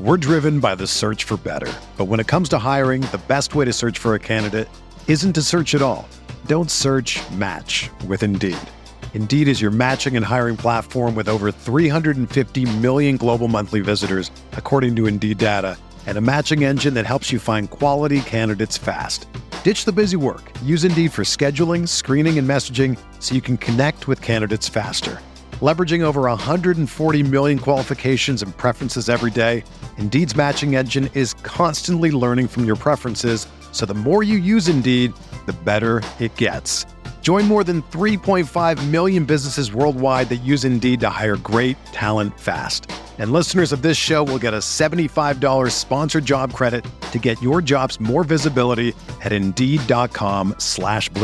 We're driven by the search for better. But when it comes to hiring, the best way to search for a candidate isn't to search at all. Don't search, match with Indeed. Indeed is your matching and hiring platform with over 350 million global monthly visitors, according to Indeed data, and a matching engine that helps you find quality candidates fast. Ditch the busy work. Use Indeed for scheduling, screening, and messaging so you can connect with candidates faster. Leveraging over 140 million qualifications and preferences every day, Indeed's matching engine is constantly learning from your preferences, so the more you use Indeed, the better it gets. Join more than 3.5 million businesses worldwide that use Indeed to hire great talent fast. And listeners of this show will get a $75 sponsored job credit to get your jobs more visibility at Indeed.com/Blue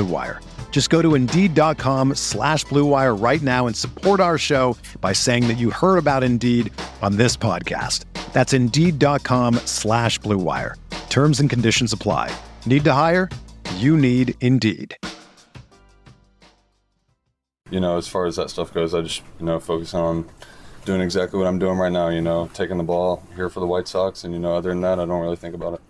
Wire. Just go to Indeed.com/Blue Wire right now and support our show by saying that you heard about Indeed on this podcast. That's Indeed.com/Blue Wire. Terms and conditions apply. Need to hire? You need Indeed. As far as that stuff goes, I just, focus on doing exactly what I'm doing right now, taking the ball here for the White Sox. And, other than that, I don't really think about it.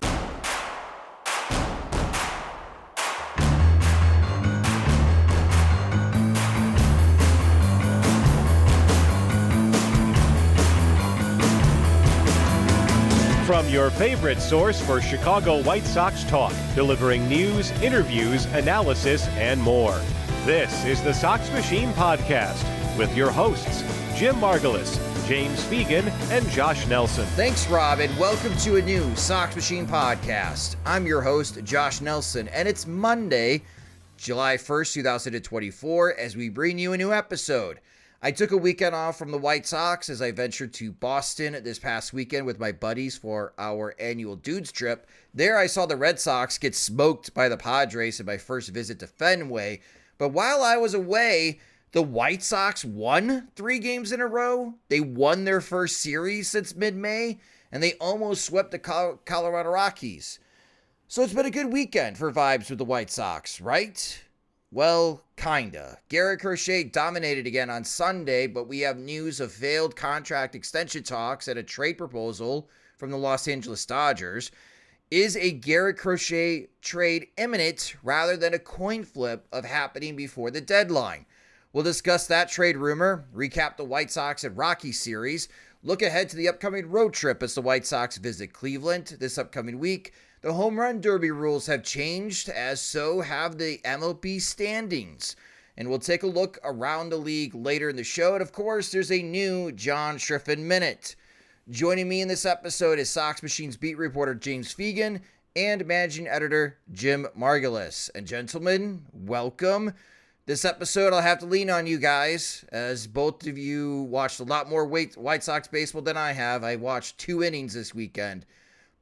From your favorite source for Chicago White Sox talk, delivering news, interviews, analysis, and more. This is the Sox Machine podcast with your hosts, Jim Margulis, James Fegan, and Josh Nelson. Thanks, Rob, and welcome to a new Sox Machine podcast. I'm your host, Josh Nelson, and it's Monday, July 1st, 2024, as we bring you a new episode. I took a weekend off from the White Sox as I ventured to Boston this past weekend with my buddies for our annual dudes trip. There I saw the Red Sox get smoked by the Padres in my first visit to Fenway. But while I was away, the White Sox won 3 games in a row. They won their first series since mid-May, and they almost swept the Colorado Rockies. So it's been a good weekend for vibes with the White Sox, right? Well, kinda. Garrett Crochet dominated again on Sunday, but we have news of failed contract extension talks and a trade proposal from the Los Angeles Dodgers. Is a Garrett Crochet trade imminent rather than a coin flip of happening before the deadline? We'll discuss that trade rumor, recap the White Sox and Rockies series, look ahead to the upcoming road trip as the White Sox visit Cleveland this upcoming week. The home run derby rules have changed, as so have the MLB standings. And we'll take a look around the league later in the show. And of course, there's a new John Schriffen Minute. Joining me in this episode is Sox Machine's beat reporter James Fegan and managing editor Jim Margulis. And gentlemen, welcome. This episode, I'll have to lean on you guys, as both of you watched a lot more White Sox baseball than I have. I watched 2 innings this weekend.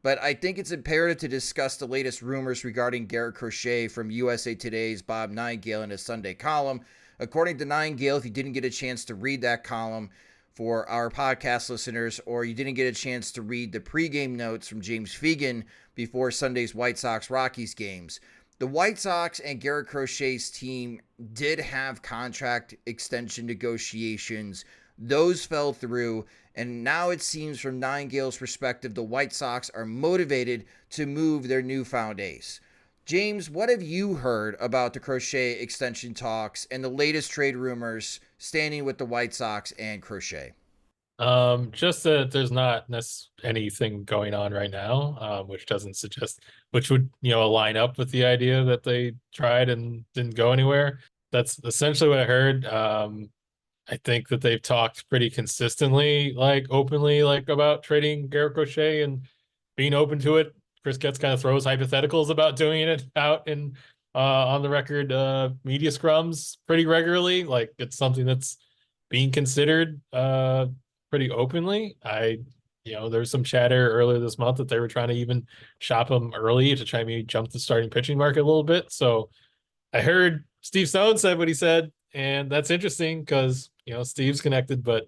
But I think it's imperative to discuss the latest rumors regarding Garrett Crochet from USA Today's Bob Nightingale in his Sunday column. According to Nightingale, if you didn't get a chance to read that column, for our podcast listeners, or you didn't get a chance to read the pregame notes from James Fegan before Sunday's White Sox-Rockies games, the White Sox and Garrett Crochet's team did have contract extension negotiations. Those fell through, and now it seems from Nightingale's perspective, the White Sox are motivated to move their newfound ace. James, what have you heard about the Crochet extension talks and the latest trade rumors standing with the White Sox and Crochet? Just that there's not anything going on right now, which doesn't suggest, which would, line up with the idea that they tried and didn't go anywhere. That's essentially what I heard. I think that they've talked pretty consistently, openly, about trading Garrett Crochet and being open to it. Chris Getz kind of throws hypotheticals about doing it out in on the record media scrums pretty regularly. It's something that's being considered pretty openly. There's some chatter earlier this month that they were trying to even shop him early to try and maybe jump the starting pitching market a little bit. So I heard Steve Stone said what he said, and that's interesting because, Steve's connected, but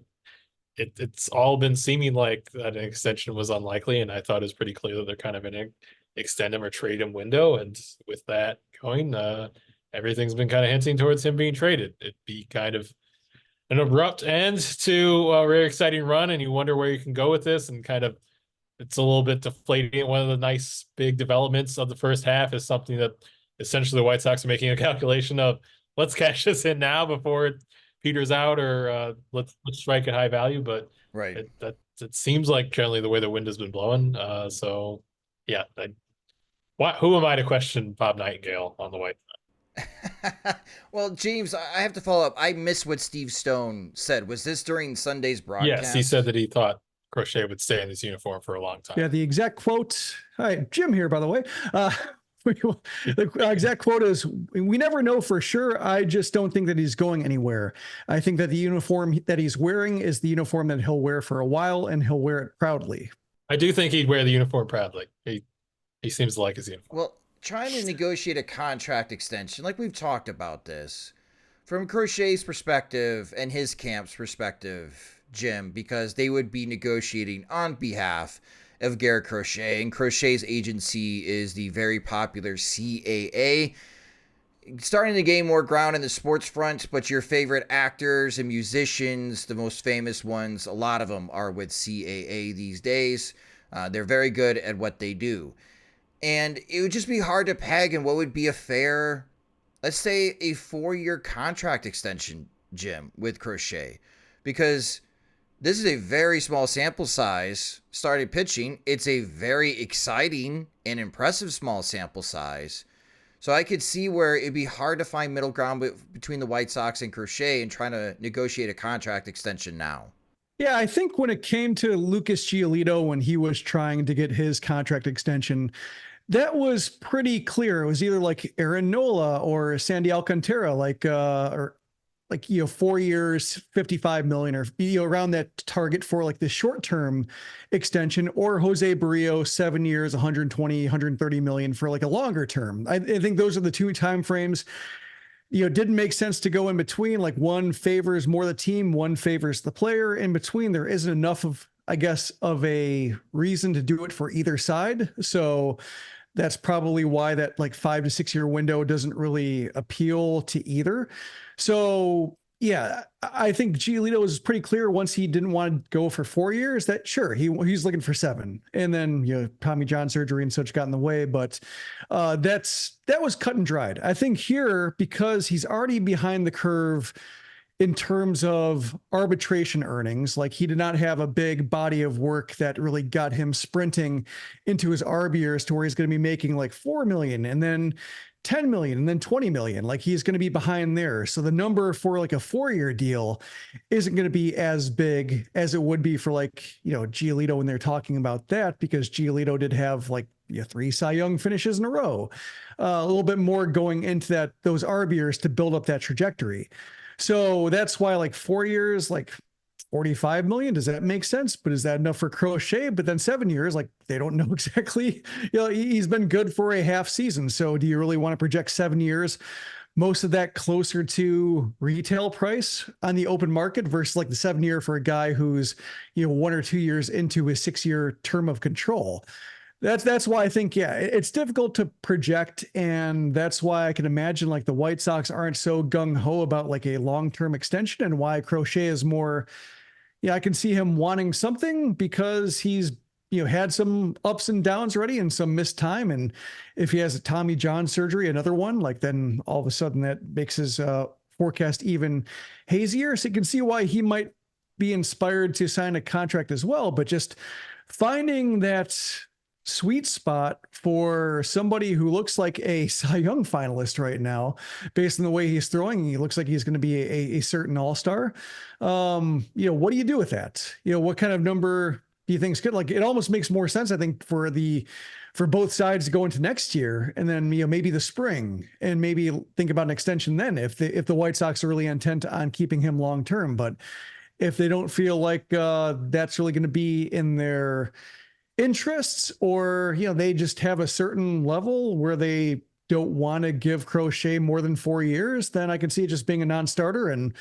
it's all been seeming like that an extension was unlikely, and I thought it was pretty clear that they're kind of in an extend him or trade him window. And with that going, everything's been kind of hinting towards him being traded. It'd be kind of an abrupt end to a very exciting run, and you wonder where you can go with this and kind of it's a little bit deflating. One of the nice big developments of the first half is something that essentially the White Sox are making a calculation of, let's cash this in now before it peters out, or let's strike at high value. But Right. it seems like generally the way the wind has been blowing. So yeah, who am I to question Bob Nightingale on the White Sox? Well, James, I have to follow up. I missed what Steve Stone said. Was this during Sunday's broadcast? Yes, he said that he thought Crochet would stay in his uniform for a long time. Yeah, the exact quote. Hi, Jim here, by the way. The exact quote is, "We never know for sure. I just don't think that he's going anywhere. I think that the uniform that he's wearing is the uniform that he'll wear for a while, and he'll wear it proudly." I do think he'd wear the uniform proudly. He seems to like his uniform. Well, trying to negotiate a contract extension, like we've talked about this, from Crochet's perspective and his camp's perspective, Jim, because they would be negotiating on behalf of Garrett Crochet, and Crochet's agency is the very popular CAA. Starting to gain more ground in the sports front, but your favorite actors and musicians, the most famous ones, a lot of them are with CAA these days. They're very good at what they do. And it would just be hard to peg in what would be a fair, let's say, a 4-year contract extension, Jim, with Crochet. Because this is a very small sample size. Started pitching. It's a very exciting and impressive small sample size. So I could see where it'd be hard to find middle ground between the White Sox and Crochet and trying to negotiate a contract extension now. Yeah, I think when it came to Lucas Giolito, when he was trying to get his contract extension, that was pretty clear. It was either like Aaron Nola or Sandy Alcantara, or 4 years, 55 million, or around that target for like the short-term extension, or Jose Barrio, 7 years, 120, 130 million for like a longer term. I think those are the two time frames. Didn't make sense to go in between. Like, one favors more the team, one favors the player. In between, there isn't enough of a reason to do it for either side. So that's probably why that like 5 to 6 year window doesn't really appeal to either. So yeah, I think Giolito was pretty clear once he didn't want to go for 4 years that sure, he's looking for 7. And then, Tommy John surgery and such got in the way, but that was cut and dried. I think here, because he's already behind the curve in terms of arbitration earnings, like he did not have a big body of work that really got him sprinting into his arb years to where he's going to be making like 4 million and then 10 million and then 20 million. Like, he's going to be behind there. So the number for like a 4-year deal isn't going to be as big as it would be for Giolito when they're talking about that, because Giolito did have 3 Cy Young finishes in a row, a little bit more going into those arb years to build up that trajectory. So that's why 4 years, 45 million, does that make sense? But is that enough for Crochet? But then 7 years, they don't know exactly. He's been good for a half season. So do you really want to project 7 years? Most of that closer to retail price on the open market versus the 7 year for a guy who's 1 or 2 years into his 6-year term of control. That's why I think, it's difficult to project. And that's why I can imagine the White Sox aren't so gung ho about a long-term extension, and why Crochet is more, I can see him wanting something because he's, had some ups and downs already and some missed time. And if he has a Tommy John surgery, another one, then all of a sudden that makes his forecast even hazier. So you can see why he might be inspired to sign a contract as well. But just finding that sweet spot for somebody who looks like a Cy Young finalist right now, based on the way he's throwing, he looks like he's going to be a certain all-star. What do you do with that? What kind of number do you think is good? It almost makes more sense, I think, for both sides to go into next year, and then, maybe the spring, and maybe think about an extension then if the White Sox are really intent on keeping him long-term. But if they don't feel like that's really going to be in their interests, or they just have a certain level where they don't want to give Crochet more than 4 years, then I can see it just being a non-starter, and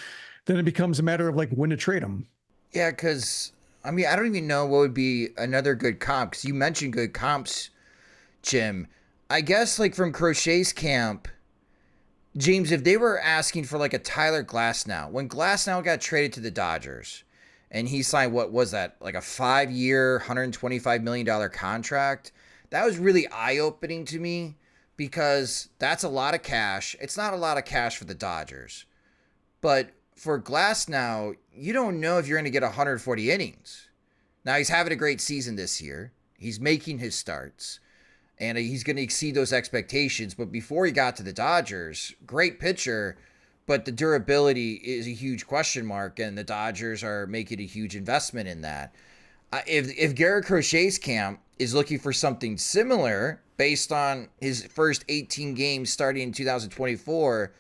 then it becomes a matter of when to trade him. Yeah, because I don't even know what would be another good comp, because you mentioned good comps, Jim. I guess from Crochet's camp, James, if they were asking for a Tyler Glasnow, when Glasnow got traded to the Dodgers, and he signed, what was that, like a 5-year, $125 million contract. That was really eye-opening to me because that's a lot of cash. It's not a lot of cash for the Dodgers, but for Glasnow, you don't know if you're going to get 140 innings. Now, he's having a great season this year. He's making his starts, and he's going to exceed those expectations. But before he got to the Dodgers, great pitcher, but the durability is a huge question mark, and the Dodgers are making a huge investment in that. If Garrett Crochet's camp is looking for something similar based on his first 18 games starting in 2024,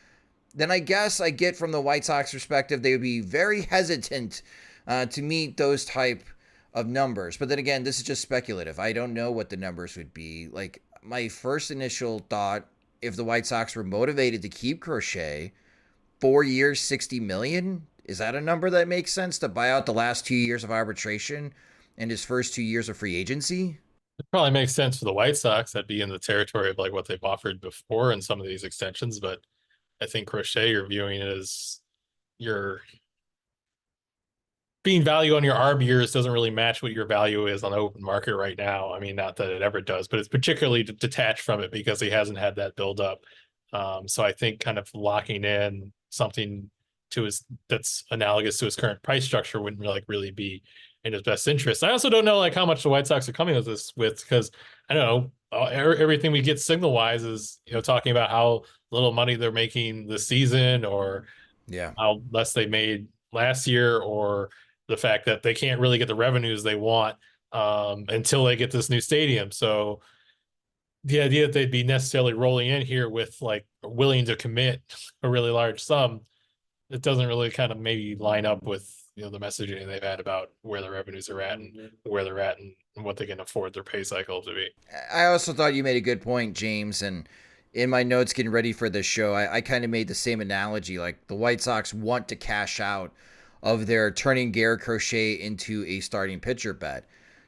then I guess I get from the White Sox perspective, they would be very hesitant to meet those type of numbers. But then again, this is just speculative. I don't know what the numbers would be. Like, my first initial thought, if the White Sox were motivated to keep Crochet, 4 years, $60 million, is that a number that makes sense to buy out the last 2 years of arbitration and his first 2 years of free agency? It probably makes sense for the White Sox. That'd be in the territory of like what they've offered before in some of these extensions. But I think Crochet, you're viewing it as you're being value on your arb years doesn't really match what your value is on the open market right now. I mean, not that it ever does, but it's particularly detached from it because he hasn't had that build up. So I think kind of locking in something to his that's analogous to his current price structure wouldn't really be in his best interest. I also don't know like how much the White Sox are coming with this because I don't know, everything we get signal wise is, talking about how little money they're making this season, or how less they made last year, or the fact that they can't really get the revenues they want until they get this new stadium. So the idea that they'd be necessarily rolling in here with like willing to commit a really large sum, it doesn't really kind of maybe line up with the messaging they've had about where the revenues are at and where they're at and what they can afford their pay cycle to be. I also thought you made a good point, James, and in my notes getting ready for this show, I kind of made the same analogy. Like, the White Sox want to cash out of their turning Garrett Crochet into a starting pitcher bet.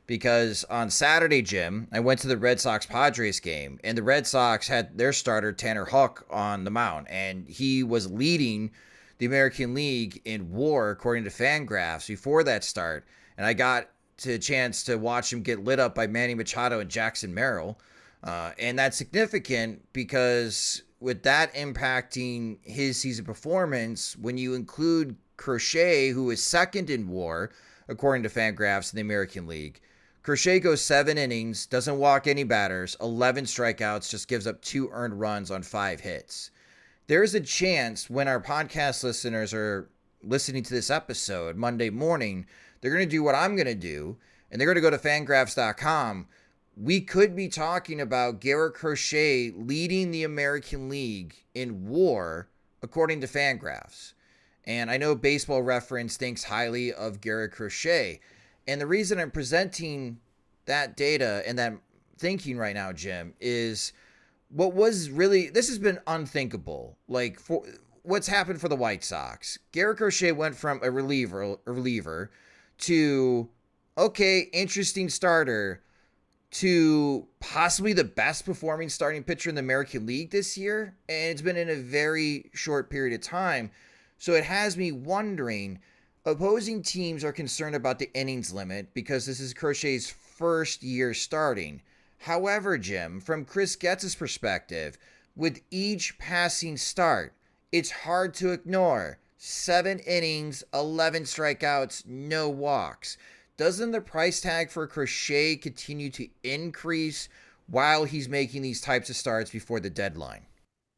Because on Saturday, Jim, I went to the Red Sox-Padres game, and the Red Sox had their starter, Tanner Houck, on the mound, and he was leading the American League in WAR, according to Fangraphs, before that start. And I got a chance to watch him get lit up by Manny Machado and Jackson Merrill. And that's significant because with that impacting his season performance, when you include Crochet, who is second in WAR, according to Fangraphs in the American League, Crochet goes 7 innings, doesn't walk any batters, 11 strikeouts, just gives up 2 earned runs on 5 hits. There's a chance when our podcast listeners are listening to this episode Monday morning, they're going to do what I'm going to do, and they're going to go to fangraphs.com. We could be talking about Garrett Crochet leading the American League in WAR, according to Fangraphs. And I know Baseball Reference thinks highly of Garrett Crochet. And the reason I'm presenting that data and that thinking right now, Jim, is what was really, this has been unthinkable. Like, for what's happened for the White Sox. Garrett Crochet went from a reliever to, okay, interesting starter, to possibly the best performing starting pitcher in the American League this year. And it's been in a very short period of time. So it has me wondering, opposing teams are concerned about the innings limit because this is Crochet's first year starting. However, Jim, from Chris Getz's perspective, with each passing start, it's hard to ignore 7 innings, 11 strikeouts, no walks. Doesn't the price tag for Crochet continue to increase while he's making these types of starts before the deadline?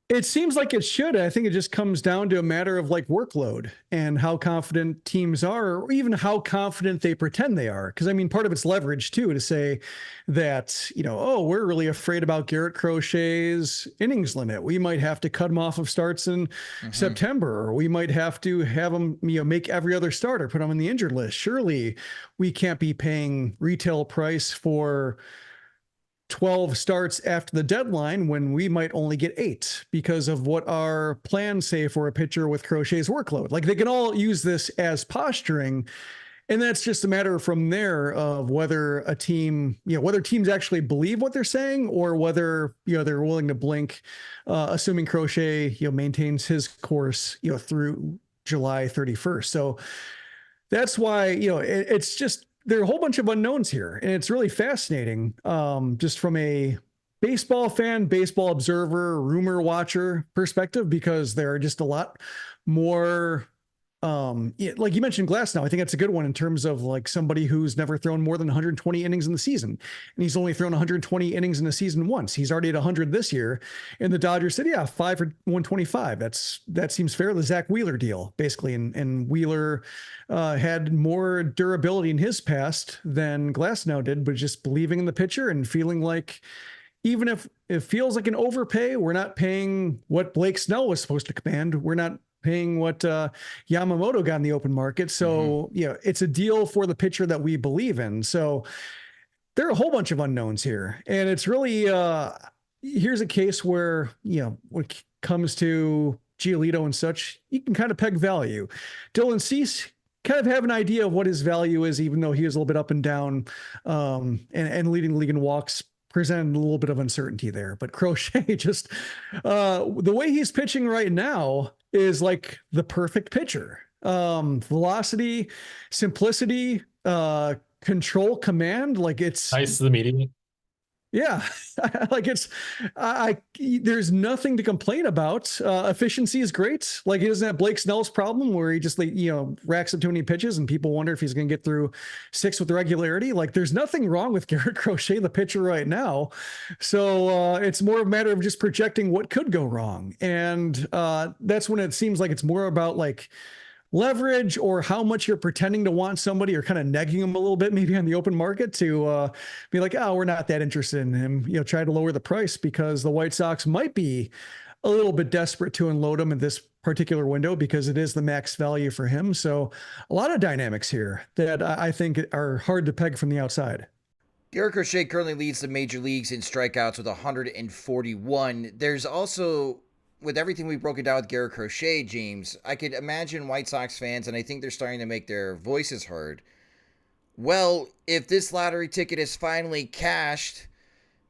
It seems like it should. I think it just comes down to a matter of like workload and how confident teams are, or even how confident they pretend they are. Because I mean, part of it's leverage too, to say that, oh, we're really afraid about Garrett Crochet's innings limit. We might have to cut him off of starts in September, or we might have to have him, make every other starter, put him on the injured list. Surely we can't be paying retail price for 12 starts after the deadline when we might only get 8 because of what our plans say for a pitcher with Crochet's workload. Like, they can all use this as posturing, and that's just a matter from there of whether a team, whether teams actually believe what they're saying, or whether, they're willing to blink, assuming Crochet, maintains his course, through July 31st. So that's why, it's just, there are a whole bunch of unknowns here, and it's really fascinating. Just from a baseball fan, baseball observer, rumor watcher perspective, because there are just a lot more. Like you mentioned Glasnow, I think that's a good one in terms of like somebody who's never thrown more than 120 innings in the season. And he's only thrown 120 innings in the season once. He's already at 100 this year. And the Dodgers said, yeah, 5 for 125. That seems fair. The Zach Wheeler deal, basically. And Wheeler had more durability in his past than Glasnow did, but just believing in the pitcher and feeling like, even if it feels like an overpay, we're not paying what Blake Snell was supposed to command. We're not paying what Yamamoto got in the open market. So, it's a deal for the pitcher that we believe in. So there are a whole bunch of unknowns here. And it's really, here's a case where, when it comes to Giolito and such, you can kind of peg value. Dylan Cease kind of have an idea of what his value is, even though he is a little bit up and down, and leading the league in walks, presented a little bit of uncertainty there. But Crochet, just the way he's pitching right now is like the perfect pitcher. Velocity, simplicity, control, command. Like it's Nice to the medium. Yeah, like there's nothing to complain about. Efficiency is great. Like he doesn't have Blake Snell's problem where he just racks up too many pitches and people wonder if he's going to get through 6 with regularity. Like there's nothing wrong with Garrett Crochet, the pitcher right now. So it's more of a matter of just projecting what could go wrong. And that's when it seems like it's more about like leverage or how much you're pretending to want somebody or kind of negging them a little bit, maybe on the open market to be like, oh, we're not that interested in him, try to lower the price because the White Sox might be a little bit desperate to unload him in this particular window because it is the max value for him. So a lot of dynamics here that I think are hard to peg from the outside. Garrett Crochet currently leads the major leagues in strikeouts with 141. There's also, with everything we've broken down with Garrett Crochet, James, I could imagine White Sox fans, and I think they're starting to make their voices heard. Well, if this lottery ticket is finally cashed,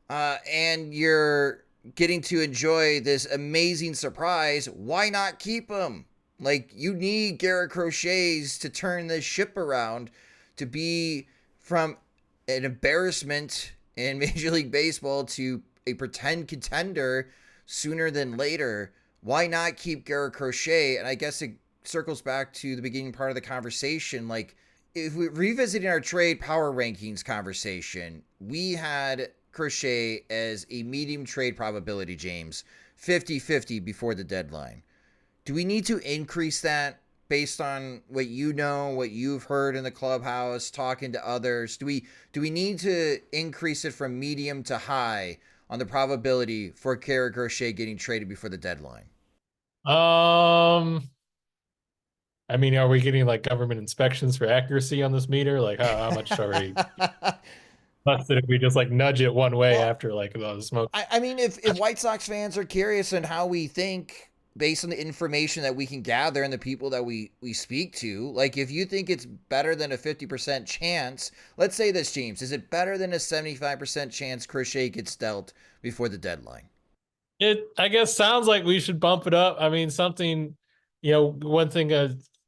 and you're getting to enjoy this amazing surprise, why not keep him? Like, you need Garrett Crochet's to turn this ship around to be from an embarrassment in Major League Baseball to a pretend contender sooner than later. Why not keep Garrett Crochet? And I guess it circles back to the beginning part of the conversation. Like, if we're revisiting our trade power rankings conversation, we had Crochet as a medium trade probability, James, 50-50 before the deadline. Do we need to increase that based on what what you've heard in the clubhouse, talking to others? Do we need to increase it from medium to high on the probability for Garrett Crochet getting traded before the deadline? I mean, are we getting like government inspections for accuracy on this meter? Like how much are we busted if we just like nudge it one way after like the smoke? I mean, if White Sox fans are curious on how we think based on the information that we can gather and the people that we speak to, like if you think it's better than a 50% chance, let's say this, James, is it better than a 75% chance Crochet gets dealt before the deadline? It, I guess, sounds like we should bump it up. I mean, something, one thing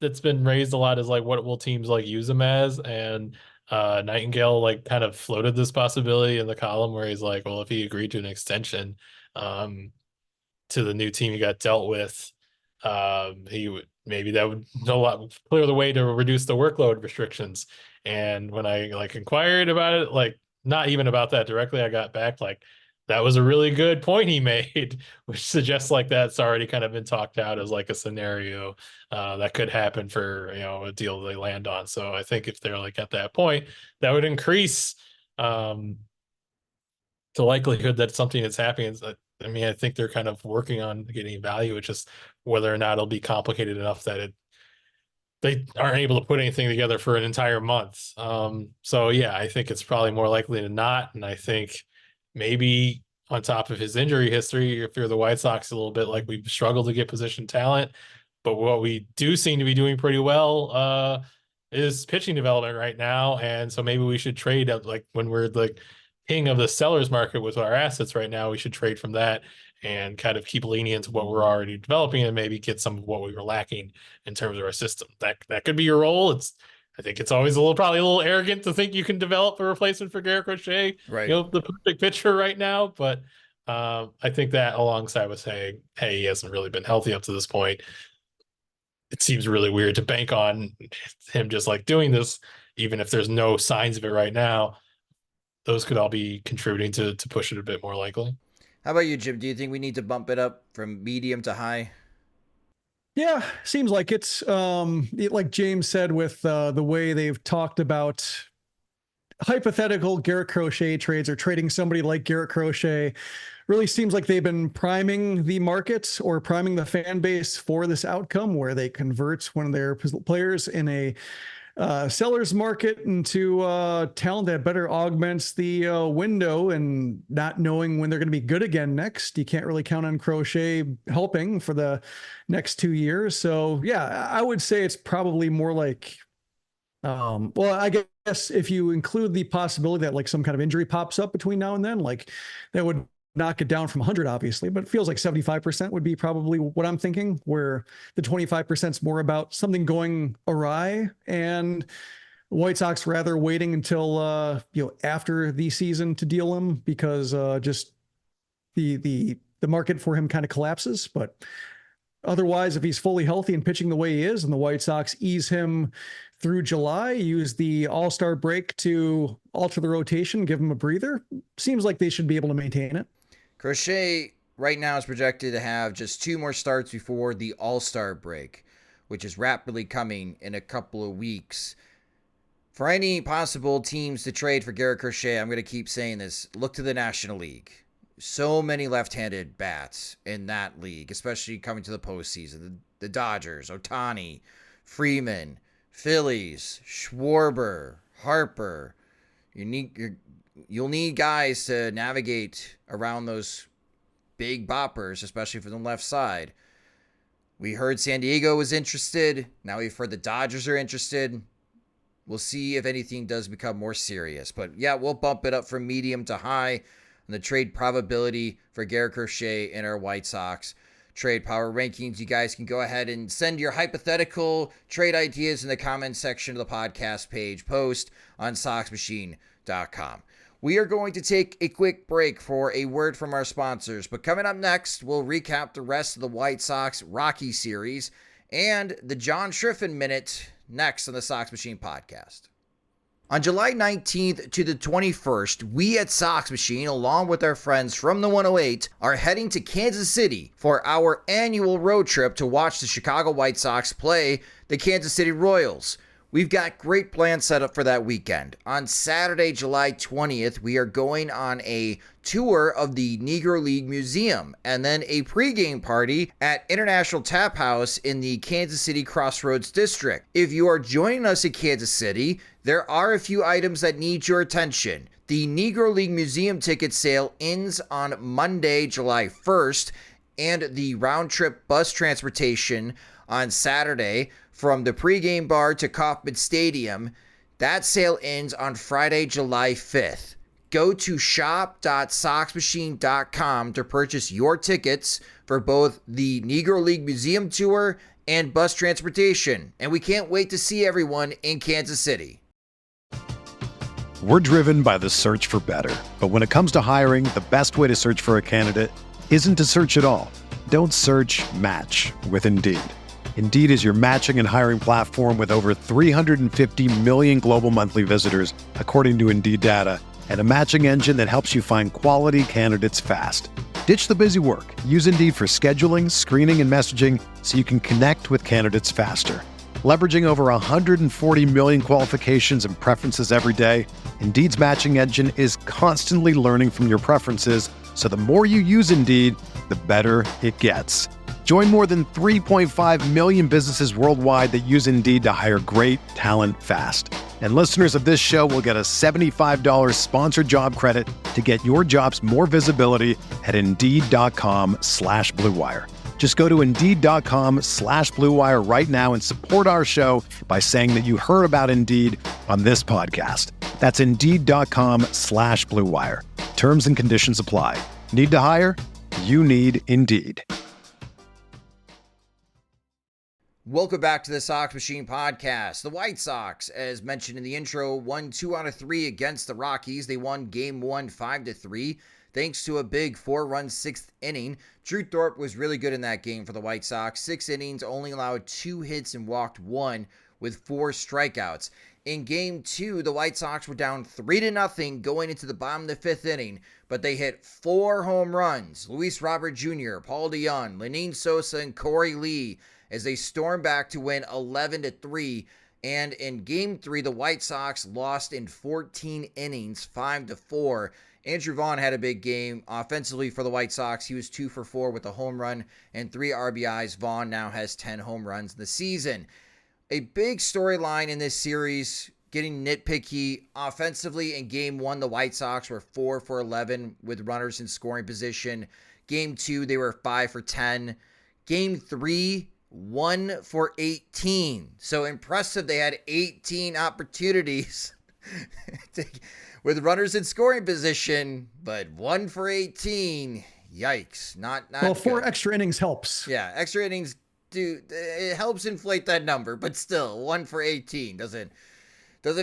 that's been raised a lot is like, what will teams like use him as? And Nightingale like kind of floated this possibility in the column where he's like, well, if he agreed to an extension to the new team he got dealt with, he would, maybe that would clear the way to reduce the workload restrictions. And when I like inquired about it, like not even about that directly, I got back like, that was a really good point he made, which suggests like that's already kind of been talked out as like a scenario that could happen for, a deal they land on. So I think if they're like at that point, that would increase the likelihood that something is happening. I mean, I think they're kind of working on getting value. It's just whether or not it'll be complicated enough that they aren't able to put anything together for an entire month. So yeah, I think it's probably more likely than not. And I think maybe on top of his injury history, if you're the White Sox, a little bit like we've struggled to get position talent, but what we do seem to be doing pretty well is pitching development right now. And so maybe we should trade up, like when we're like king of the seller's market with our assets right now, we should trade from that and kind of keep leaning into what we're already developing and maybe get some of what we were lacking in terms of our system. That could be your role. It's I think it's always probably a little arrogant to think you can develop a replacement for Garrett Crochet, Right. The perfect pitcher right now. But I think that alongside with saying, hey, he hasn't really been healthy up to this point, it seems really weird to bank on him just like doing this, even if there's no signs of it right now. Those could all be contributing to push it a bit more likely. How about you, Jim? Do you think we need to bump it up from medium to high? Yeah, seems like it's like James said with the way they've talked about hypothetical Garrett Crochet trades or trading somebody like Garrett Crochet. Really seems like they've been priming the market or priming the fan base for this outcome where they convert one of their players in a seller's market into talent that better augments the window, and not knowing when they're going to be good again next. You can't really count on Crochet helping for the next 2 years. So yeah, I would say it's probably more like, well, I guess if you include the possibility that like some kind of injury pops up between now and then, like that would knock it down from 100, obviously, but it feels like 75% would be probably what I'm thinking, where the 25% is more about something going awry, and White Sox rather waiting until after the season to deal him because just the market for him kind of collapses. But otherwise, if he's fully healthy and pitching the way he is, and the White Sox ease him through July, use the All-Star break to alter the rotation, give him a breather, seems like they should be able to maintain it. Crochet right now is projected to have just 2 more starts before the All-Star break, which is rapidly coming in a couple of weeks. For any possible teams to trade for Garrett Crochet, I'm going to keep saying this, look to the National League. So many left-handed bats in that league, especially coming to the postseason. The Dodgers, Ohtani, Freeman, Phillies, Schwarber, Harper. You'll need guys to navigate around those big boppers, especially from the left side. We heard San Diego was interested. Now we've heard the Dodgers are interested. We'll see if anything does become more serious. But yeah, we'll bump it up from medium to high on the trade probability for Garrett Crochet in our White Sox trade power rankings. You guys can go ahead and send your hypothetical trade ideas in the comments section of the podcast page post on SoxMachine.com. We are going to take a quick break for a word from our sponsors, but coming up next, we'll recap the rest of the White Sox Rockies series and the John Schriffen Minute next on the Sox Machine podcast. On July 19th to the 21st, we at Sox Machine, along with our friends from the 108, are heading to Kansas City for our annual road trip to watch the Chicago White Sox play the Kansas City Royals. We've got great plans set up for that weekend. On Saturday, July 20th, we are going on a tour of the Negro League Museum and then a pregame party at International Tap House in the Kansas City Crossroads District. If you are joining us in Kansas City, there are a few items that need your attention. The Negro League Museum ticket sale ends on Monday, July 1st, and the round-trip bus transportation on Saturday from the pregame bar to Kauffman Stadium, that sale ends on Friday, July 5th. Go to shop.soxmachine.com to purchase your tickets for both the Negro League Museum tour and bus transportation. And we can't wait to see everyone in Kansas City. We're driven by the search for better. But when it comes to hiring, the best way to search for a candidate isn't to search at all. Don't search, match with Indeed. Indeed is your matching and hiring platform with over 350 million global monthly visitors, according to Indeed data, and a matching engine that helps you find quality candidates fast. Ditch the busy work. Use Indeed for scheduling, screening, and messaging so you can connect with candidates faster. Leveraging over 140 million qualifications and preferences every day, Indeed's matching engine is constantly learning from your preferences, so the more you use Indeed, the better it gets. Join more than 3.5 million businesses worldwide that use Indeed to hire great talent fast. And listeners of this show will get a $75 sponsored job credit to get your jobs more visibility at Indeed.com/Blue Wire. Just go to Indeed.com/Blue Wire right now and support our show by saying that you heard about Indeed on this podcast. That's Indeed.com/Blue Wire. Terms and conditions apply. Need to hire? You need Indeed. Welcome back to the Sox Machine podcast. The White Sox, as mentioned in the intro, won 2 out of 3 against the Rockies. They won Game 1 5-3 thanks to a big 4-run 6th inning. Drew Thorpe was really good in that game for the White Sox. 6 innings, only allowed 2 hits and walked 1 with 4 strikeouts. In Game 2, the White Sox were down 3-0 going into the bottom of the 5th inning, but they hit 4 home runs. Luis Robert Jr., Paul DeJong, Lenyn Sosa, and Corey Lee as they stormed back to win 11-3. And in Game 3, the White Sox lost in 14 innings, 5-4. Andrew Vaughn had a big game offensively for the White Sox. He was 2 for 4 with a home run and 3 RBIs. Vaughn now has 10 home runs in the season. A big storyline in this series, getting nitpicky offensively. In Game 1, the White Sox were 4 for 11 with runners in scoring position. Game 2, they were 5 for 10. Game 3, 1 for 18. So impressive. They had 18 opportunities with runners in scoring position, but 1 for 18. Yikes. Not well, 4 good. extra innings helps. Yeah, extra innings it helps inflate that number, but still 1 for 18 doesn't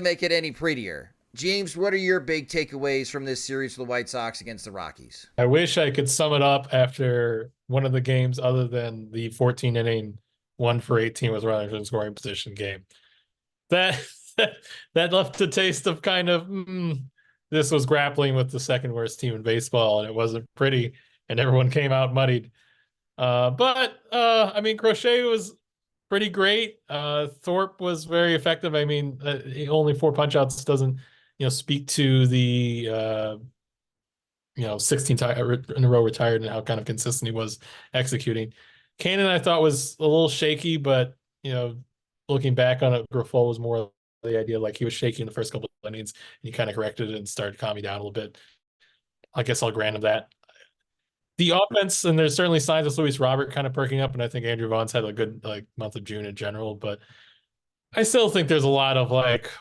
make it any prettier. James, what are your big takeaways from this series for the White Sox against the Rockies? I wish I could sum it up after one of the games other than the 14 inning 1 for 18 with runners in scoring position game. That left a taste of kind of this was grappling with the second worst team in baseball, and it wasn't pretty, and everyone came out muddied. I mean, Crochet was pretty great. Thorpe was very effective. I mean, only 4 punch-outs doesn't, speak to the, 16 in a row retired and how kind of consistent he was executing. Cannon, I thought, was a little shaky, but, looking back on it, Grifol was more the idea like he was shaky in the first couple of innings, and he kind of corrected it and started calming down a little bit. I guess I'll grant him that. The offense, and there's certainly signs of Luis Robert kind of perking up, and I think Andrew Vaughn's had a good month of June in general, but I still think there's a lot of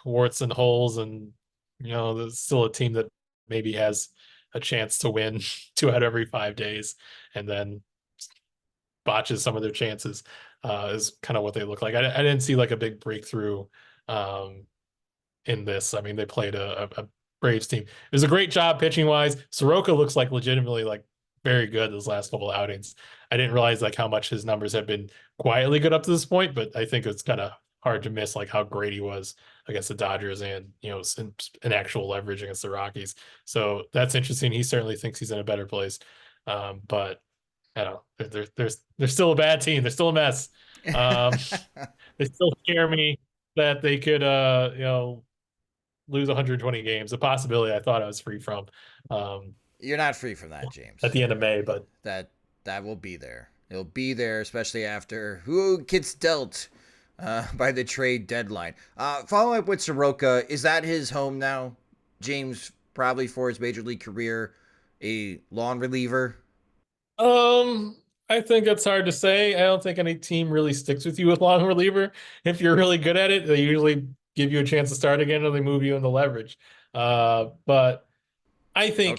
warts and holes, and there's still a team that maybe has a chance to win 2 out of every 5 days, and then botches some of their chances is kind of what they look like. I didn't see a big breakthrough in this. I mean, they played a Braves team. It was a great job pitching wise. Soroka looks legitimately very good those last couple of outings. I didn't realize how much his numbers have been quietly good up to this point, but I think it's kind of hard to miss how great he was against the Dodgers and in actual leverage against the Rockies. So that's interesting. He certainly thinks he's in a better place, but I don't know. They're still a bad team. They're still a mess. They still scare me that they could lose 120 games. A possibility I thought I was free from. You're not free from that, James. At the end of May, but that will be there. It'll be there, especially after who gets dealt by the trade deadline. Following up with Soroka, is that his home now, James? Probably for his major league career, a long reliever. I think it's hard to say. I don't think any team really sticks with you with long reliever. If you're really good at it, they usually give you a chance to start again, or they move you into leverage. But I think,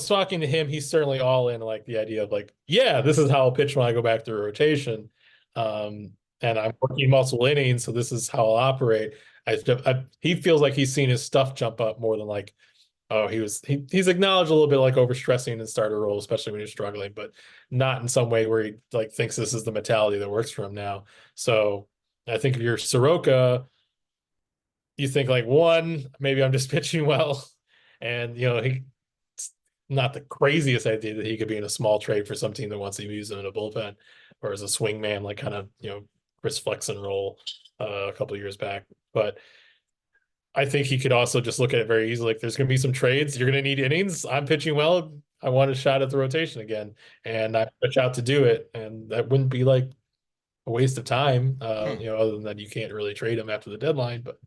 talking to him, he's certainly all in the idea of this is how I'll pitch when I go back to rotation. And I'm working multiple innings, so this is how I'll operate. He feels like he's seen his stuff jump up more than he's acknowledged a little bit overstressing in starter role, especially when you're struggling, but not in some way where he thinks this is the mentality that works for him now. So I think if you're Soroka, you think one, maybe I'm just pitching well. And, he not the craziest idea that he could be in a small trade for some team that wants to use him in a bullpen or as a swing man, Chris Flexen role a couple of years back. But I think he could also just look at it very easily. There's going to be some trades. You're going to need innings. I'm pitching well. I want a shot at the rotation again, and I pitch out to do it. And that wouldn't be a waste of time, other than that you can't really trade him after the deadline, but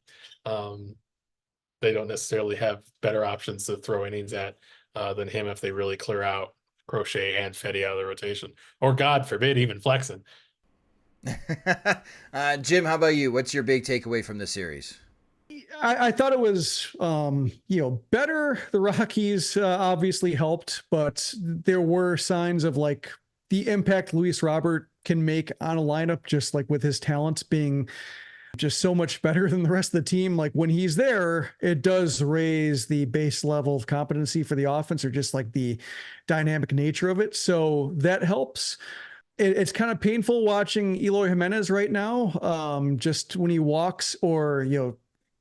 they don't necessarily have better options to throw innings at than him if they really clear out Crochet and Fedde out of the rotation, or God forbid, even Flexen. Jim, how about you? What's your big takeaway from this series? I thought it was, better. The Rockies obviously helped, but there were signs of the impact Luis Robert can make on a lineup, just like with his talents being just so much better than the rest of the team. Like when he's there, it does raise the base level of competency for the offense, or just like the dynamic nature of it. So that helps. It's kind of painful watching Eloy Jimenez right now. Just when he walks or,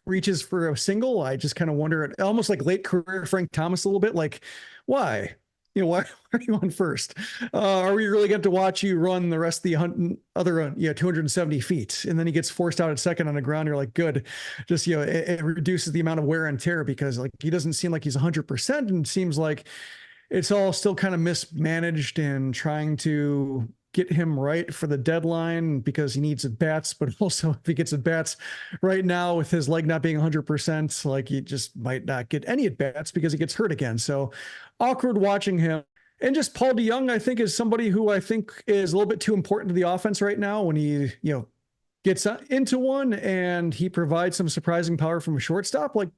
reaches for a single, I just kind of wonder, almost like late career Frank Thomas a little bit, like, why? Why are you on first? Are we really going to watch you run the rest of the other 270 feet? And then he gets forced out at second on the ground. You're like, good. Just, it reduces the amount of wear and tear, because like he doesn't seem like he's 100%, and seems like it's all still kind of mismanaged and trying to get him right for the deadline because he needs at bats. But also, if he gets at bats right now with his leg not being 100%, like he just might not get any at bats because he gets hurt again. So awkward watching him. And just Paul DeJong, I think, is somebody who I think is a little bit too important to the offense right now when he, gets into one and he provides some surprising power from a shortstop. Like,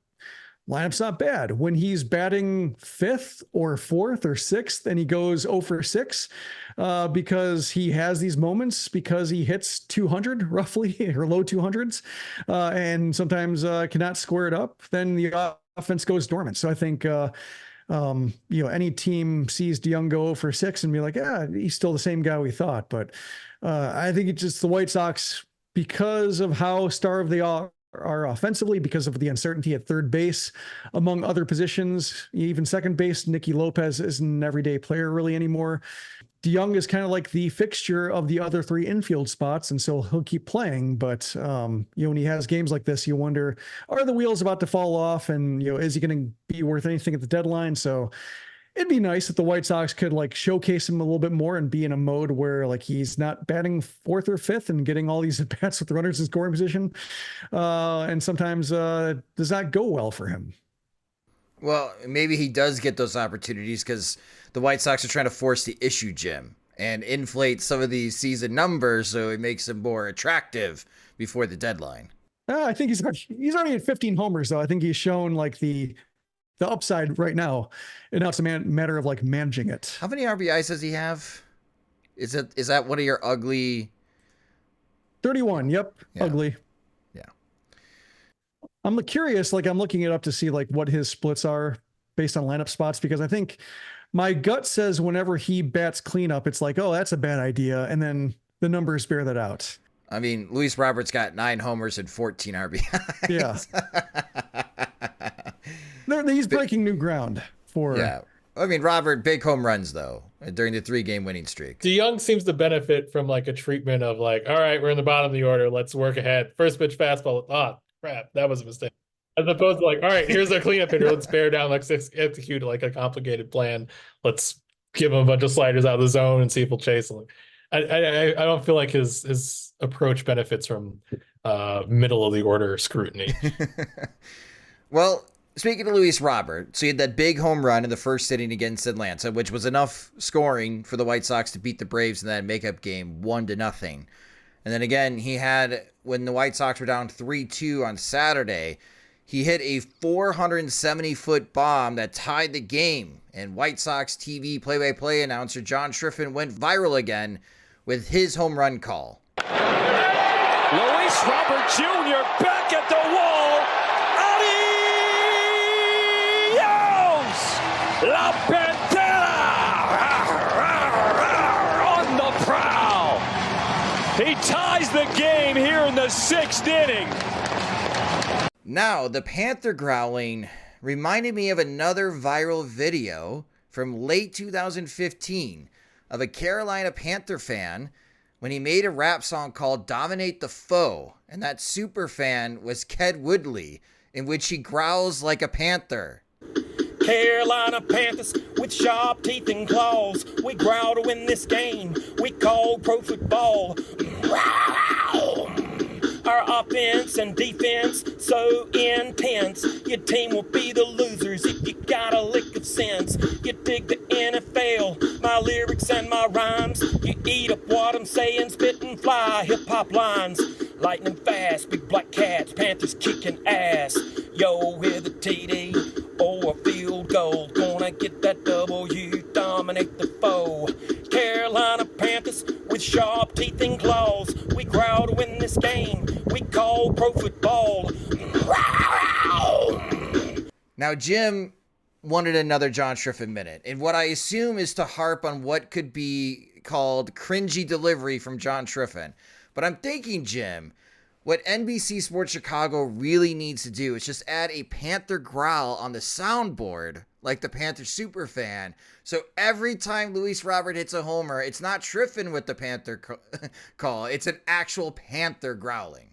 lineup's not bad. When he's batting fifth or fourth or sixth and he goes 0 for 6 because he has these moments, because he hits 200 roughly, or low 200s, and sometimes cannot square it up, then the offense goes dormant. So I think, any team sees DeJong go 0 for 6 and be like, yeah, he's still the same guy we thought. But I think it's just the White Sox, because of how starved they are offensively, because of the uncertainty at third base, among other positions, even second base. Nicky Lopez isn't an everyday player really anymore. DeJong is kind of like the fixture of the other 3 infield spots, and so he'll keep playing. But when he has games like this, you wonder, are the wheels about to fall off, and is he going to be worth anything at the deadline? So it'd be nice if the White Sox could like showcase him a little bit more and be in a mode where like he's not batting 4th or 5th and getting all these at bats with the runners in scoring position. And sometimes does not go well for him. Well, maybe he does get those opportunities because the White Sox are trying to force the issue gym and inflate some of these season numbers so it makes him more attractive before the deadline. I think he's already at 15 homers, though. I think he's shown like the upside right now, and now it's a matter of like managing it. How many RBIs does he have? Is that one of your ugly? 31. Yep. Yeah. Ugly. Yeah. I'm curious, like I'm looking it up to see like what his splits are based on lineup spots, because I think my gut says whenever he bats cleanup, it's like, oh, that's a bad idea. And then the numbers bear that out. I mean, Luis Roberts got 9 homers and 14 RBIs. Yeah. He's breaking new ground for. Yeah. I mean, Robert, big home runs, though, during the 3-game winning streak. DeJong seems to benefit from like a treatment of like, all right, we're in the bottom of the order. Let's work ahead. First pitch fastball. Oh, crap. That was a mistake. As opposed to like, all right, here's our cleanup hitter. Let's bear down. Let's execute like a complicated plan. Let's give him a bunch of sliders out of the zone and see if he'll chase them. I don't feel like his approach benefits from middle of the order scrutiny. Well, speaking of Luis Robert, so he had that big home run in the first inning against Atlanta, which was enough scoring for the White Sox to beat the Braves in that makeup game 1-0. And then again, he had, when the White Sox were down 3-2 on Saturday, he hit a 470-foot bomb that tied the game. And White Sox TV play-by-play announcer John Schriffen went viral again with his home run call. Luis Robert Jr. back at the wall. Adios! La Pantera! On the prowl. He ties the game here in the 6th inning. Now, the Panther growling reminded me of another viral video from late 2015 of a Carolina Panther fan when he made a rap song called Dominate the Foe, and that super fan was Ked Woodley, in which he growls like a panther. Carolina Panthers with sharp teeth and claws. We growl to win this game. We call pro football. Our offense and defense so intense. Your team will be the losers if you got a lick of sense. You dig the NFL, my lyrics and my rhymes. You eat up what I'm saying, spit and fly hip-hop lines. Lightning fast, big black cats, Panthers kicking ass. Yo, with a TD or a field goal, gonna get that W, dominate the foe. Carolina Panthers with sharp teeth and claws. We growl to win this game. We call pro football. Now, Jim wanted another John Schriffen minute, and what I assume is to harp on what could be called cringy delivery from John Schriffen. But I'm thinking, Jim, what NBC Sports Chicago really needs to do is just add a Panther growl on the soundboard, like the Panther superfan. So every time Luis Robert hits a homer, it's not Schriffen with the Panther call. It's an actual Panther growling.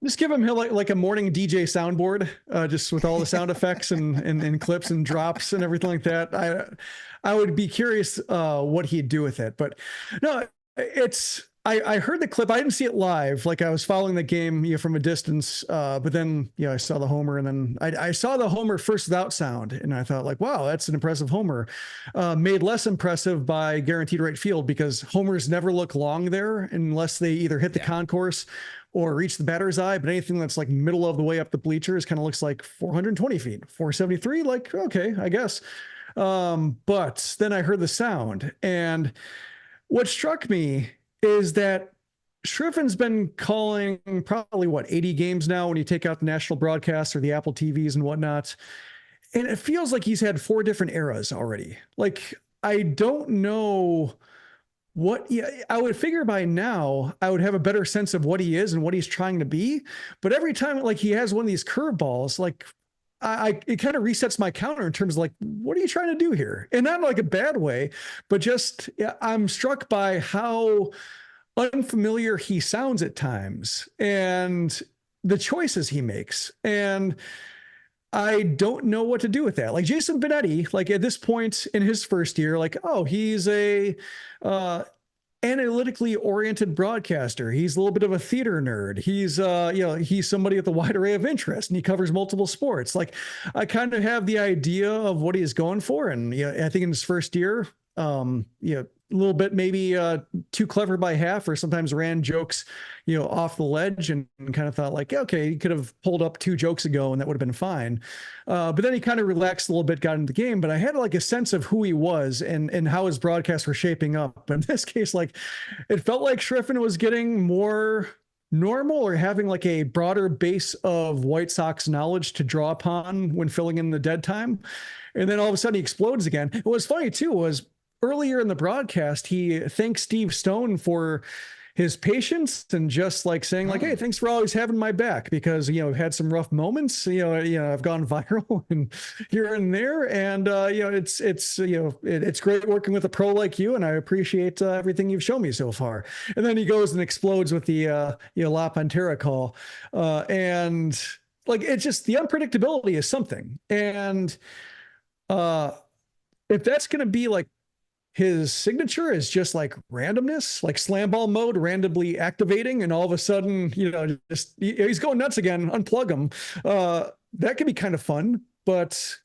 Just give him like a morning DJ soundboard, just with all the sound effects and clips and drops and everything like that. I would be curious what he'd do with it. But no, I heard the clip. I didn't see it live. Like I was following the game from a distance, but then I saw the homer, and then I saw the homer first without sound, and I thought like, wow, that's an impressive homer. Made less impressive by guaranteed right field, because homers never look long there unless they either hit the concourse or reach the batter's eye. But anything that's like middle of the way up the bleachers kind of looks like 420 feet, 473. Like, okay, I guess. But then I heard the sound, and what struck me is that Schriffen's been calling probably 80 games now when you take out the national broadcasts or the Apple TVs and whatnot. And it feels like he's had 4 different eras already. Like, I don't know I would figure by now I would have a better sense of what he is and what he's trying to be. But every time like he has one of these curveballs, like it kind of resets my counter in terms of like, what are you trying to do here? And not like a bad way, but just I'm struck by how unfamiliar he sounds at times and the choices he makes. And I don't know what to do with that. Like Jason Benetti, like at this point in his first year, like, oh, he's a analytically oriented broadcaster. He's a little bit of a theater nerd. He's he's somebody with a wide array of interests, and he covers multiple sports. Like I kind of have the idea of what he's going for. And I think in his first year, a little bit maybe too clever by half, or sometimes ran jokes, off the ledge, and kind of thought like, okay, he could have pulled up 2 jokes ago and that would have been fine. But then he kind of relaxed a little bit, got into the game. But I had like a sense of who he was and how his broadcasts were shaping up. In this case, like it felt like Schriffen was getting more normal, or having like a broader base of White Sox knowledge to draw upon when filling in the dead time. And then all of a sudden he explodes again. What was funny too was, earlier in the broadcast, he thanked Steve Stone for his patience and just like saying like, hey, thanks for always having my back, because, I've had some rough moments, I've gone viral and here and there. And, it's great working with a pro like you. And I appreciate everything you've shown me so far. And then he goes and explodes with the, La Pantera call. And like, it's just the unpredictability is something. And if that's going to be like, his signature is just like randomness, like slam ball mode, randomly activating, and all of a sudden, he's going nuts again. Unplug him. That could be kind of fun. But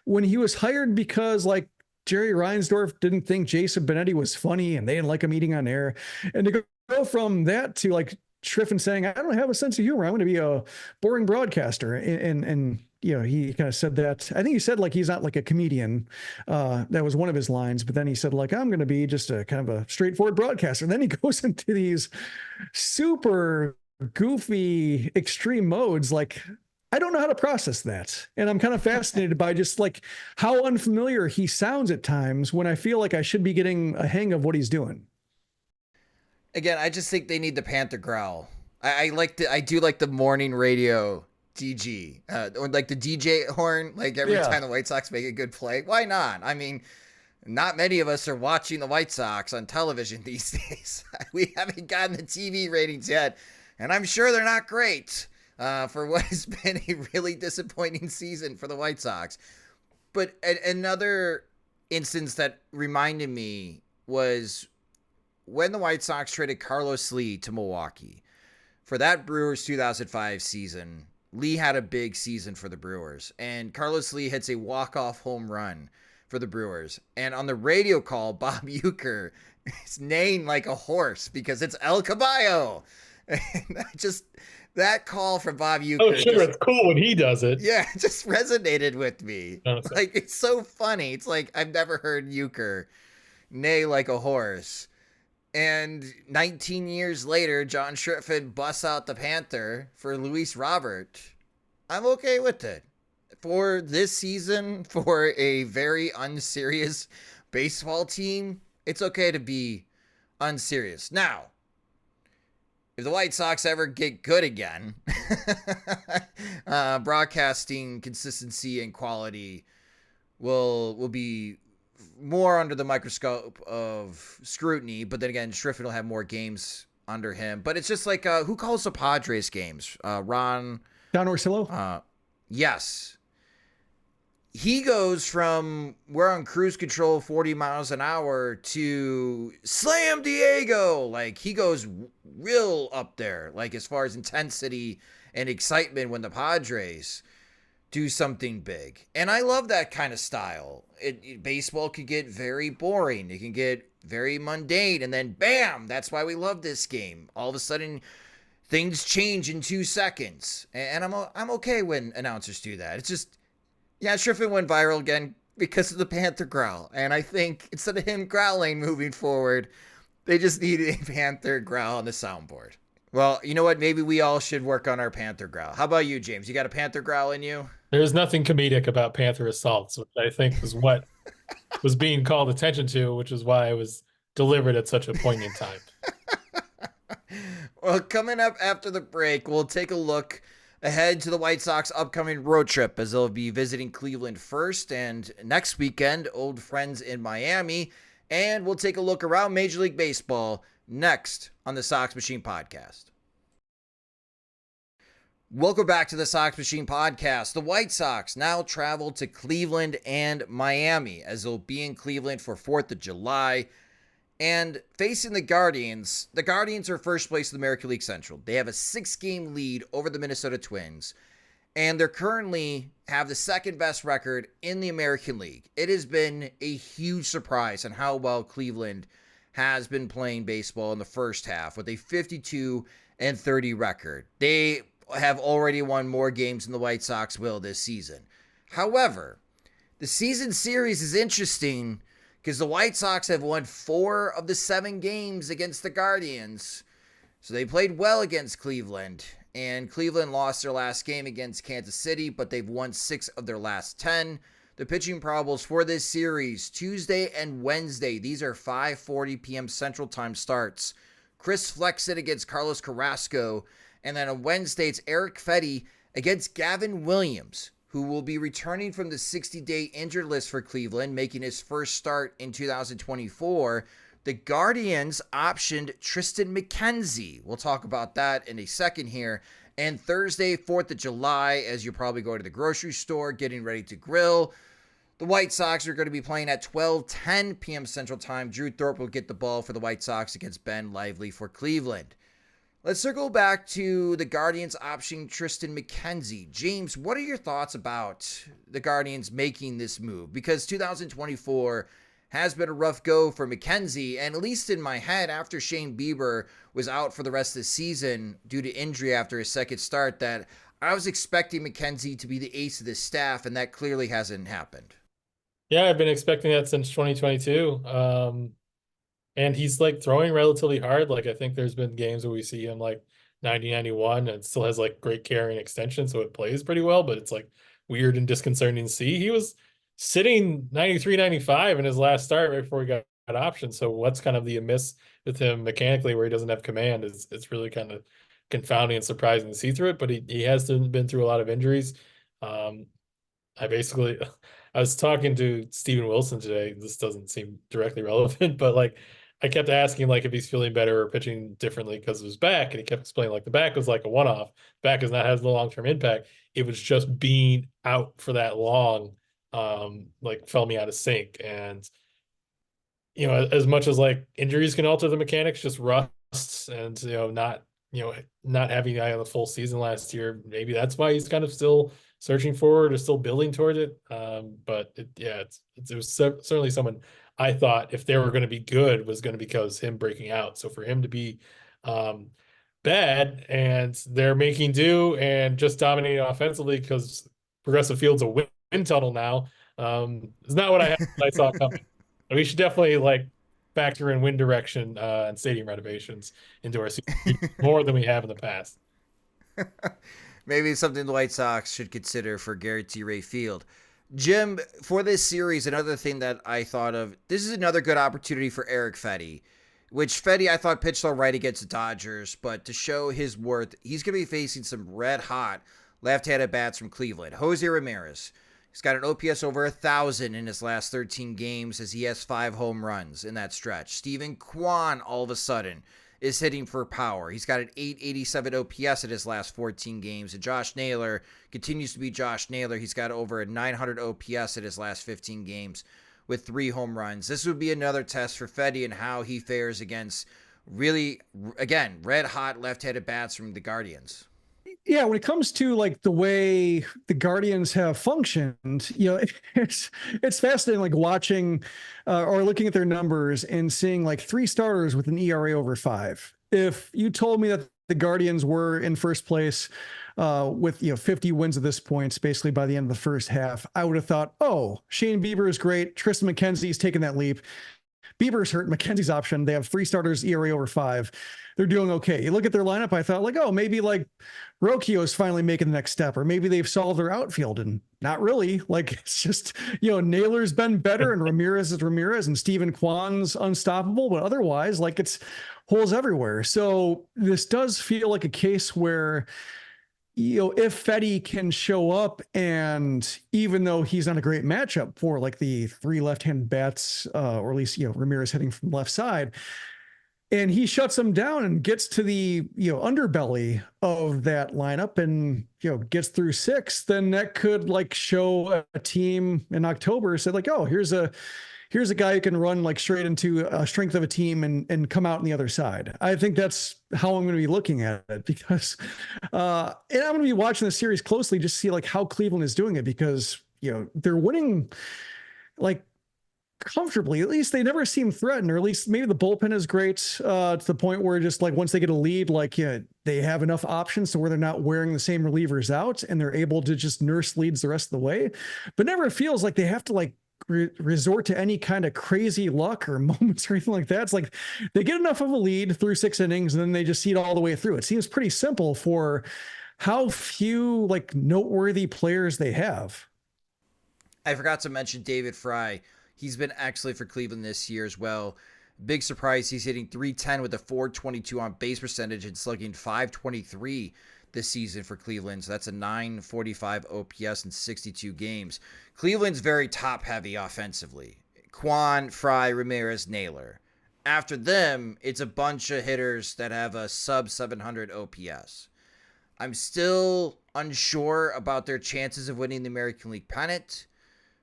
when he was hired because like Jerry Reinsdorf didn't think Jason Benetti was funny and they didn't like him eating on air, and to go from that to like Schriffen saying, I don't have a sense of humor, I'm going to be a boring broadcaster, and he kind of said that. I think he said like he's not like a comedian. That was one of his lines. But then he said like, I'm going to be just a kind of a straightforward broadcaster. And then he goes into these super goofy extreme modes. Like, I don't know how to process that. And I'm kind of fascinated by just like how unfamiliar he sounds at times when I feel like I should be getting a hang of what he's doing. Again, I just think they need the Panther growl. I do like the morning radio DG, or like the DJ horn, like every time the White Sox make a good play. Why not? I mean, not many of us are watching the White Sox on television these days. We haven't gotten the TV ratings yet, and I'm sure they're not great for what has been a really disappointing season for the White Sox. But another instance that reminded me was when the White Sox traded Carlos Lee to Milwaukee. For that Brewers 2005 season, Lee had a big season for the Brewers, and Carlos Lee hits a walk-off home run for the Brewers. And on the radio call, Bob Uecker is neighing like a horse because it's El Caballo. And that call from Bob Uecker. Oh, sure, it's cool when he does it. Yeah, it just resonated with me. Honestly. Like, it's so funny. It's like I've never heard Uecker neigh like a horse. And 19 years later, John Schriffen busts out the Panther for Luis Robert. I'm okay with it. For this season, for a very unserious baseball team, it's okay to be unserious. Now, if the White Sox ever get good again, broadcasting consistency and quality will be more under the microscope of scrutiny. But then again, Schriffen will have more games under him. But it's just like, who calls the Padres games? Don Orsillo? Yes. He goes from we're on cruise control 40 miles an hour to slam Diego. Like, he goes real up there, like as far as intensity and excitement when the Padres do something big. And I love that kind of style. Baseball can get very boring. It can get very mundane. And then bam, that's why we love this game. All of a sudden, things change in 2 seconds. And I'm okay when announcers do that. It's just, yeah, Schriffen went viral again because of the Panther growl. And I think instead of him growling moving forward, they just need a Panther growl on the soundboard. Well, you know what? Maybe we all should work on our Panther growl. How about you, James? You got a Panther growl in you? There's nothing comedic about Panther assaults, which I think was what was being called attention to, which is why it was delivered at such a poignant time. Well, coming up after the break, we'll take a look ahead to the White Sox upcoming road trip, as they'll be visiting Cleveland first, and next weekend, old friends in Miami. And we'll take a look around Major League Baseball next on the Sox Machine Podcast. Welcome back to the Sox Machine Podcast. The White Sox now travel to Cleveland and Miami, as they'll be in Cleveland for 4th of July. And facing the Guardians are first place in the American League Central. They have a 6-game lead over the Minnesota Twins, and they're currently have the second best record in the American League. It has been a huge surprise on how well Cleveland has been playing baseball in the first half with a 52-30 record. They have already won more games than the White Sox will this season. However, the season series is interesting because the White Sox have won 4 of the 7 games against the Guardians. So they played well against Cleveland, and Cleveland lost their last game against Kansas City, but they've won 6 of their last 10. The pitching probables for this series, Tuesday and Wednesday. These are 5:40 p.m. Central Time starts. Chris Flexen against Carlos Carrasco. And then on Wednesday, it's Erick Fedde against Gavin Williams, who will be returning from the 60-day injured list for Cleveland, making his first start in 2024. The Guardians optioned Triston McKenzie. We'll talk about that in a second here. And Thursday, 4th of July, as you probably go to the grocery store, getting ready to grill, the White Sox are going to be playing at 12:10 p.m. Central Time. Drew Thorpe will get the ball for the White Sox against Ben Lively for Cleveland. Let's circle back to the Guardians optioning Triston McKenzie. James, what are your thoughts about the Guardians making this move? Because 2024 has been a rough go for McKenzie, and at least in my head, after Shane Bieber was out for the rest of the season due to injury after his second start, that I was expecting McKenzie to be the ace of this staff, and that clearly hasn't happened. Yeah, I've been expecting that since 2022. And he's like throwing relatively hard. Like, I think there's been games where we see him like 90, 91 and still has like great carrying extension. So it plays pretty well, but it's like weird and disconcerting to see. He was sitting 93, 95 in his last start right before he got optioned. So what's kind of the amiss with him mechanically where he doesn't have command? It's really kind of confounding and surprising to see through it, but he has been through a lot of injuries. I was talking to Steven Wilson today. This doesn't seem directly relevant, but like, I kept asking like if he's feeling better or pitching differently because of his back, and he kept explaining like the back was like a one-off. Back has not has the long-term impact. It was just being out for that long, like fell me out of sync. And you know, as much as like injuries can alter the mechanics, just rusts and not having the eye on the full season last year. Maybe that's why he's kind of still searching forward or still building toward it. But it was certainly someone I thought if they were going to be good was going to be because him breaking out. So for him to be bad and they're making do and just dominating offensively because Progressive Field's a wind tunnel now is not what I saw coming. We should definitely like factor in wind direction and stadium renovations into our season more than we have in the past. Maybe it's something the White Sox should consider for Garrett T. Ray Field. Jim, for this series, another thing that I thought of, this is another good opportunity for Erick Fedde, which Fedde I thought pitched all right against the Dodgers, but to show his worth, he's going to be facing some red-hot left-handed bats from Cleveland. Jose Ramirez, he's got an OPS over 1,000 in his last 13 games as he has 5 home runs in that stretch. Steven Kwan, all of a sudden, is hitting for power. He's got an 887 OPS in his last 14 games. And Josh Naylor continues to be Josh Naylor. He's got over a 900 OPS in his last 15 games with 3 home runs. This would be another test for Fedde and how he fares against really, again, red-hot left-handed bats from the Guardians. Yeah, when it comes to like the way the Guardians have functioned, it's fascinating, like watching or looking at their numbers and seeing like 3 starters with an ERA over 5. If you told me that the Guardians were in first place with 50 wins at this point, basically by the end of the first half, I would have thought, oh, Shane Bieber is great. Triston McKenzie's taken that leap. Bieber's hurt. McKenzie's option. They have 3 starters, ERA over 5. They're doing okay. You look at their lineup, I thought like, oh, maybe like Rocchio's finally making the next step, or maybe they've solved their outfield, and not really. Like, it's just, Naylor's been better and Ramirez is Ramirez and Steven Kwan's unstoppable, but otherwise, like, it's holes everywhere. So this does feel like a case where, if Fedde can show up, and even though he's not a great matchup for like the 3 left-handed bats, or at least, Ramirez hitting from the left side, and he shuts them down and gets to the, underbelly of that lineup and, gets through 6, then that could like show a team in October said like, oh, here's a guy who can run like straight into a strength of a team and come out on the other side. I think that's how I'm going to be looking at it, because, and I'm going to be watching the series closely just to see like how Cleveland is doing it, because, they're winning like comfortably. At least they never seem threatened, or at least maybe the bullpen is great to the point where just like once they get a lead, like, they have enough options to where they're not wearing the same relievers out and they're able to just nurse leads the rest of the way, but never feels like they have to like resort to any kind of crazy luck or moments or anything like that. It's like they get enough of a lead through 6 innings and then they just see it all the way through. It seems pretty simple for how few like noteworthy players they have. I forgot to mention David Fry. He's been excellent for Cleveland this year as well. Big surprise, he's hitting .310 with a .422 on base percentage and slugging .523 this season for Cleveland. So that's a .945 OPS in 62 games. Cleveland's very top-heavy offensively. Kwan, Fry, Ramirez, Naylor. After them, it's a bunch of hitters that have a sub-700 OPS. I'm still unsure about their chances of winning the American League pennant,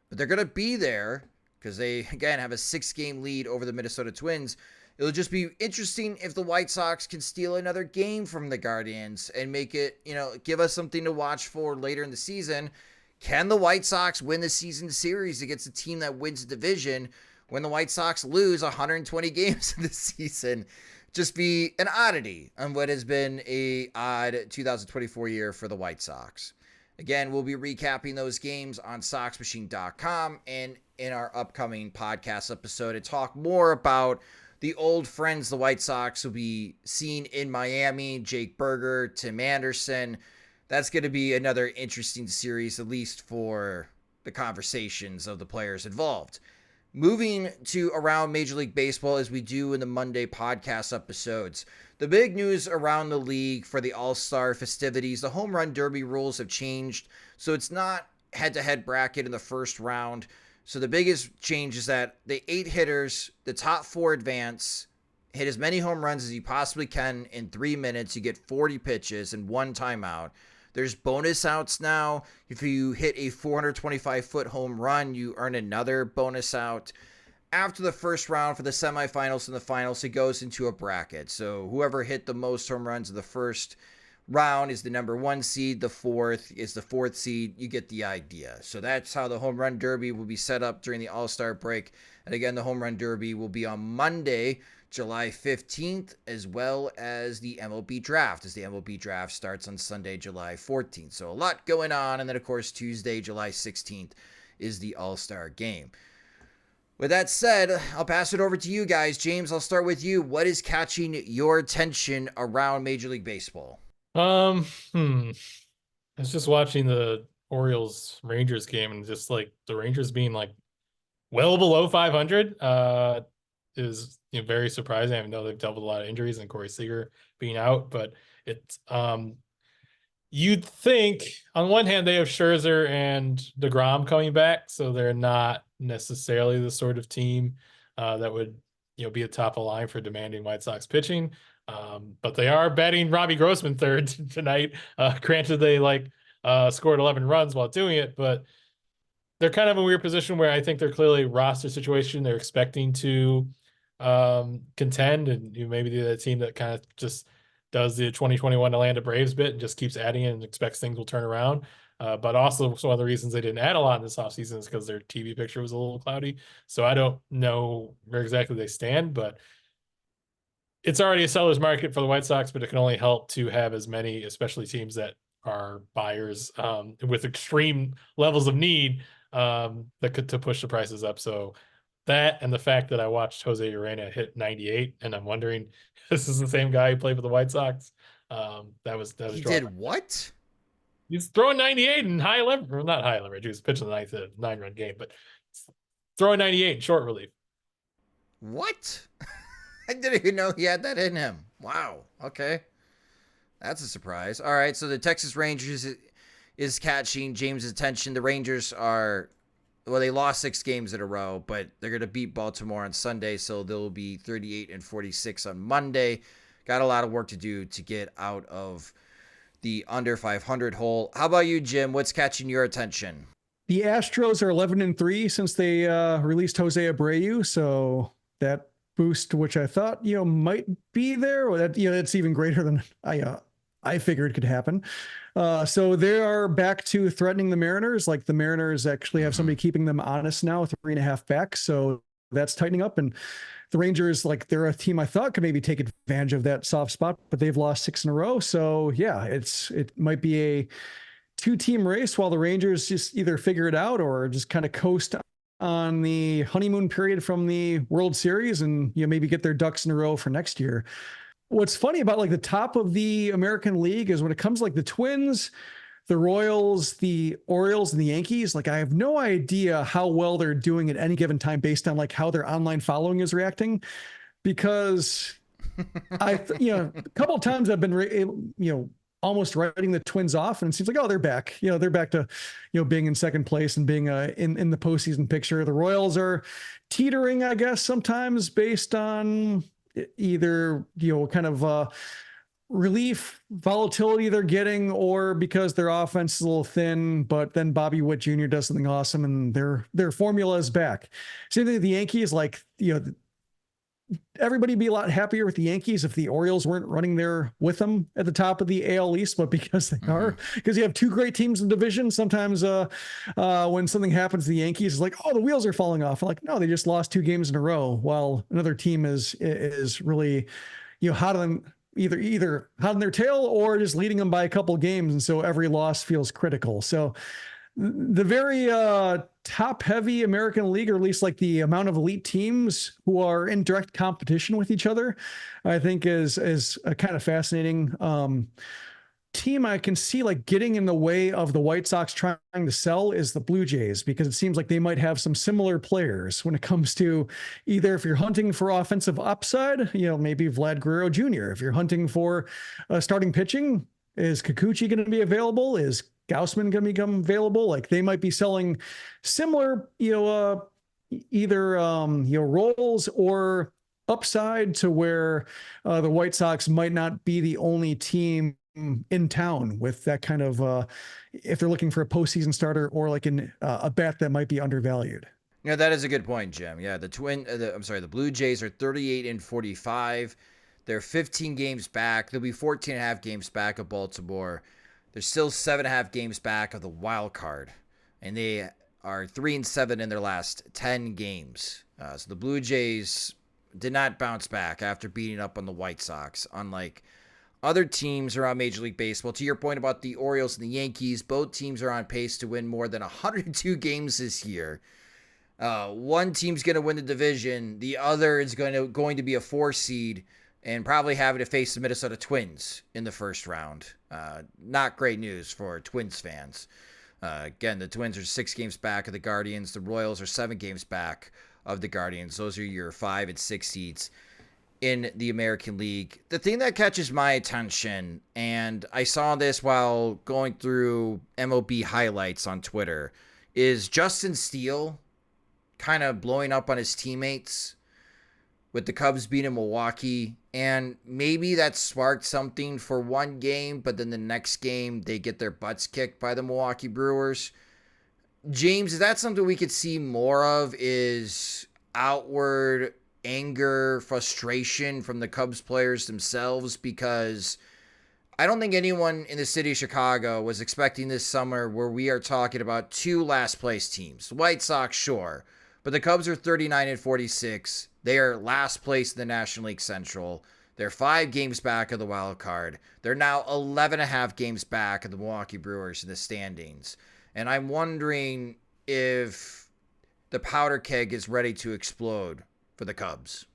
but they're going to be there because they, again, have a 6-game lead over the Minnesota Twins. It'll just be interesting if the White Sox can steal another game from the Guardians and make it, give us something to watch for later in the season. Can the White Sox win the season series against a team that wins the division when the White Sox lose 120 games in the season? Just be an oddity on what has been a odd 2024 year for the White Sox. Again, we'll be recapping those games on SoxMachine.com and in our upcoming podcast episode and talk more about the old friends the White Sox will be seeing in Miami, Jake Berger, Tim Anderson. That's going to be another interesting series, at least for the conversations of the players involved. Moving to around Major League Baseball, as we do in the Monday podcast episodes. The big news around the league for the All-Star festivities, the home run derby rules have changed, so it's not head-to-head bracket in the first round. So the biggest change is that the 8 hitters, the top 4 advance, hit as many home runs as you possibly can in 3 minutes. You get 40 pitches and 1 timeout. There's bonus outs now. If you hit a 425-foot home run, you earn another bonus out. After the first round for the semifinals and the finals, it goes into a bracket. So whoever hit the most home runs in the first round is the number 1 seed. The 4th is the 4th seed. You get the idea. So that's how the home run derby will be set up during the All-Star break. And again, the home run derby will be on Monday, July 15th, as well as the MLB draft, as the MLB draft starts on Sunday, July 14th. So a lot going on. And then, of course, Tuesday, July 16th is the All-Star game. With that said, I'll pass it over to you guys. James, I'll start with you. What is catching your attention around Major League Baseball? I was just watching the Orioles Rangers game, and just like the Rangers being like well below 500 is very surprising. I know they've dealt with a lot of injuries and Corey Seager being out, but it's you'd think on one hand they have Scherzer and DeGrom coming back, so they're not necessarily the sort of team that would be a top of line for demanding White Sox pitching. But they are betting Robbie Grossman third tonight. Granted, they scored 11 runs while doing it, but they're kind of in a weird position where I think they're clearly a roster situation. They're expecting to contend, and maybe they're the team that kind of just does the 2021 Atlanta Braves bit and just keeps adding it and expects things will turn around. But also one of the reasons they didn't add a lot in this offseason is because their TV picture was a little cloudy. So I don't know where exactly they stand, but it's already a seller's market for the White Sox, but it can only help to have as many, especially teams that are buyers with extreme levels of need to push the prices up. So that, and the fact that I watched Jose Ramirez hit 98, and I'm wondering if this is the same guy who played for the White Sox. That was He did what? He's throwing 98 in high leverage, or not high leverage. He was pitching the 9-run game, but throwing 98 in short relief. What? I didn't even know he had that in him. Wow. Okay. That's a surprise. All right. So the Texas Rangers is catching James' attention. The Rangers they lost 6 games in a row, but they're going to beat Baltimore on Sunday. So they'll be 38-46 on Monday. Got a lot of work to do to get out of the under 500 hole. How about you, Jim? What's catching your attention? The Astros are 11-3 since they released Jose Abreu. So that boost, which I thought might be there, or that it's even greater than I figured could happen. So they are back to threatening the Mariners. Like the Mariners actually have somebody keeping them honest now, 3.5 back. So that's tightening up. And the Rangers, they're a team I thought could maybe take advantage of that soft spot, but they've lost 6 in a row. So yeah, it might be a 2-team race while the Rangers just either figure it out or just kind of coast on the honeymoon period from the World Series and maybe get their ducks in a row for next year. What's funny about the top of the American League is when it comes to the Twins, the Royals, the Orioles, and the Yankees, I have no idea how well they're doing at any given time based on how their online following is reacting, because a couple of times I've been almost writing the Twins off, and it seems they're back. They're back to being in second place and being in the postseason picture. The Royals are teetering, I guess, sometimes based on either kind of relief volatility they're getting, or because their offense is a little thin, but then Bobby Witt Jr. does something awesome and their formula is back. Same thing with the Yankees. Everybody be a lot happier with the Yankees if the Orioles weren't running there with them at the top of the AL East, but because they are, because you have 2 great teams in the division. Sometimes when something happens to the Yankees, it's the wheels are falling off. No, they just lost 2 games in a row, while another team is really hot on either hot on their tail or just leading them by a couple games, and so every loss feels critical. So the very top heavy American League, or at least the amount of elite teams who are in direct competition with each other, I think is a kind of fascinating team. I can see getting in the way of the White Sox trying to sell is the Blue Jays, because it seems they might have some similar players when it comes to either, if you're hunting for offensive upside, maybe Vlad Guerrero Jr. If you're hunting for starting pitching, is Kikuchi going to be available? Is Gaussman going to become available? They might be selling similar, either roles or upside, to where the White Sox might not be the only team in town with that kind of, if they're looking for a postseason starter or a bat that might be undervalued. Yeah, that is a good point, Jim. Yeah, the Blue Jays are 38-45. They're 15 games back. They'll be 14.5 games back of Baltimore. They're still 7.5 games back of the wild card, and they are 3-7 in their last 10 games. So the Blue Jays did not bounce back after beating up on the White Sox, unlike other teams around Major League Baseball. To your point about the Orioles and the Yankees, both teams are on pace to win more than 102 games this year. One team's going to win the division. The other is going to be a 4 seed and probably having to face the Minnesota Twins in the first round. Not great news for Twins fans. Again, the Twins are 6 games back of the Guardians. The Royals are 7 games back of the Guardians. Those are your 5 and 6 seeds in the American League. The thing that catches my attention, and I saw this while going through MLB highlights on Twitter, is Justin Steele kind of blowing up on his teammates with the Cubs beating Milwaukee. And maybe that sparked something for one game, but then the next game they get their butts kicked by the Milwaukee Brewers. James, is that something we could see more of, is outward anger, frustration from the Cubs players themselves? Because I don't think anyone in the city of Chicago was expecting this summer where we are talking about 2 last place teams. The White Sox, sure, but the Cubs are 39 and 46. They are last place in the National League Central. They're 5 games back of the wild card. They're now 11 and a half games back of the Milwaukee Brewers in the standings. And I'm wondering if the powder keg is ready to explode for the Cubs.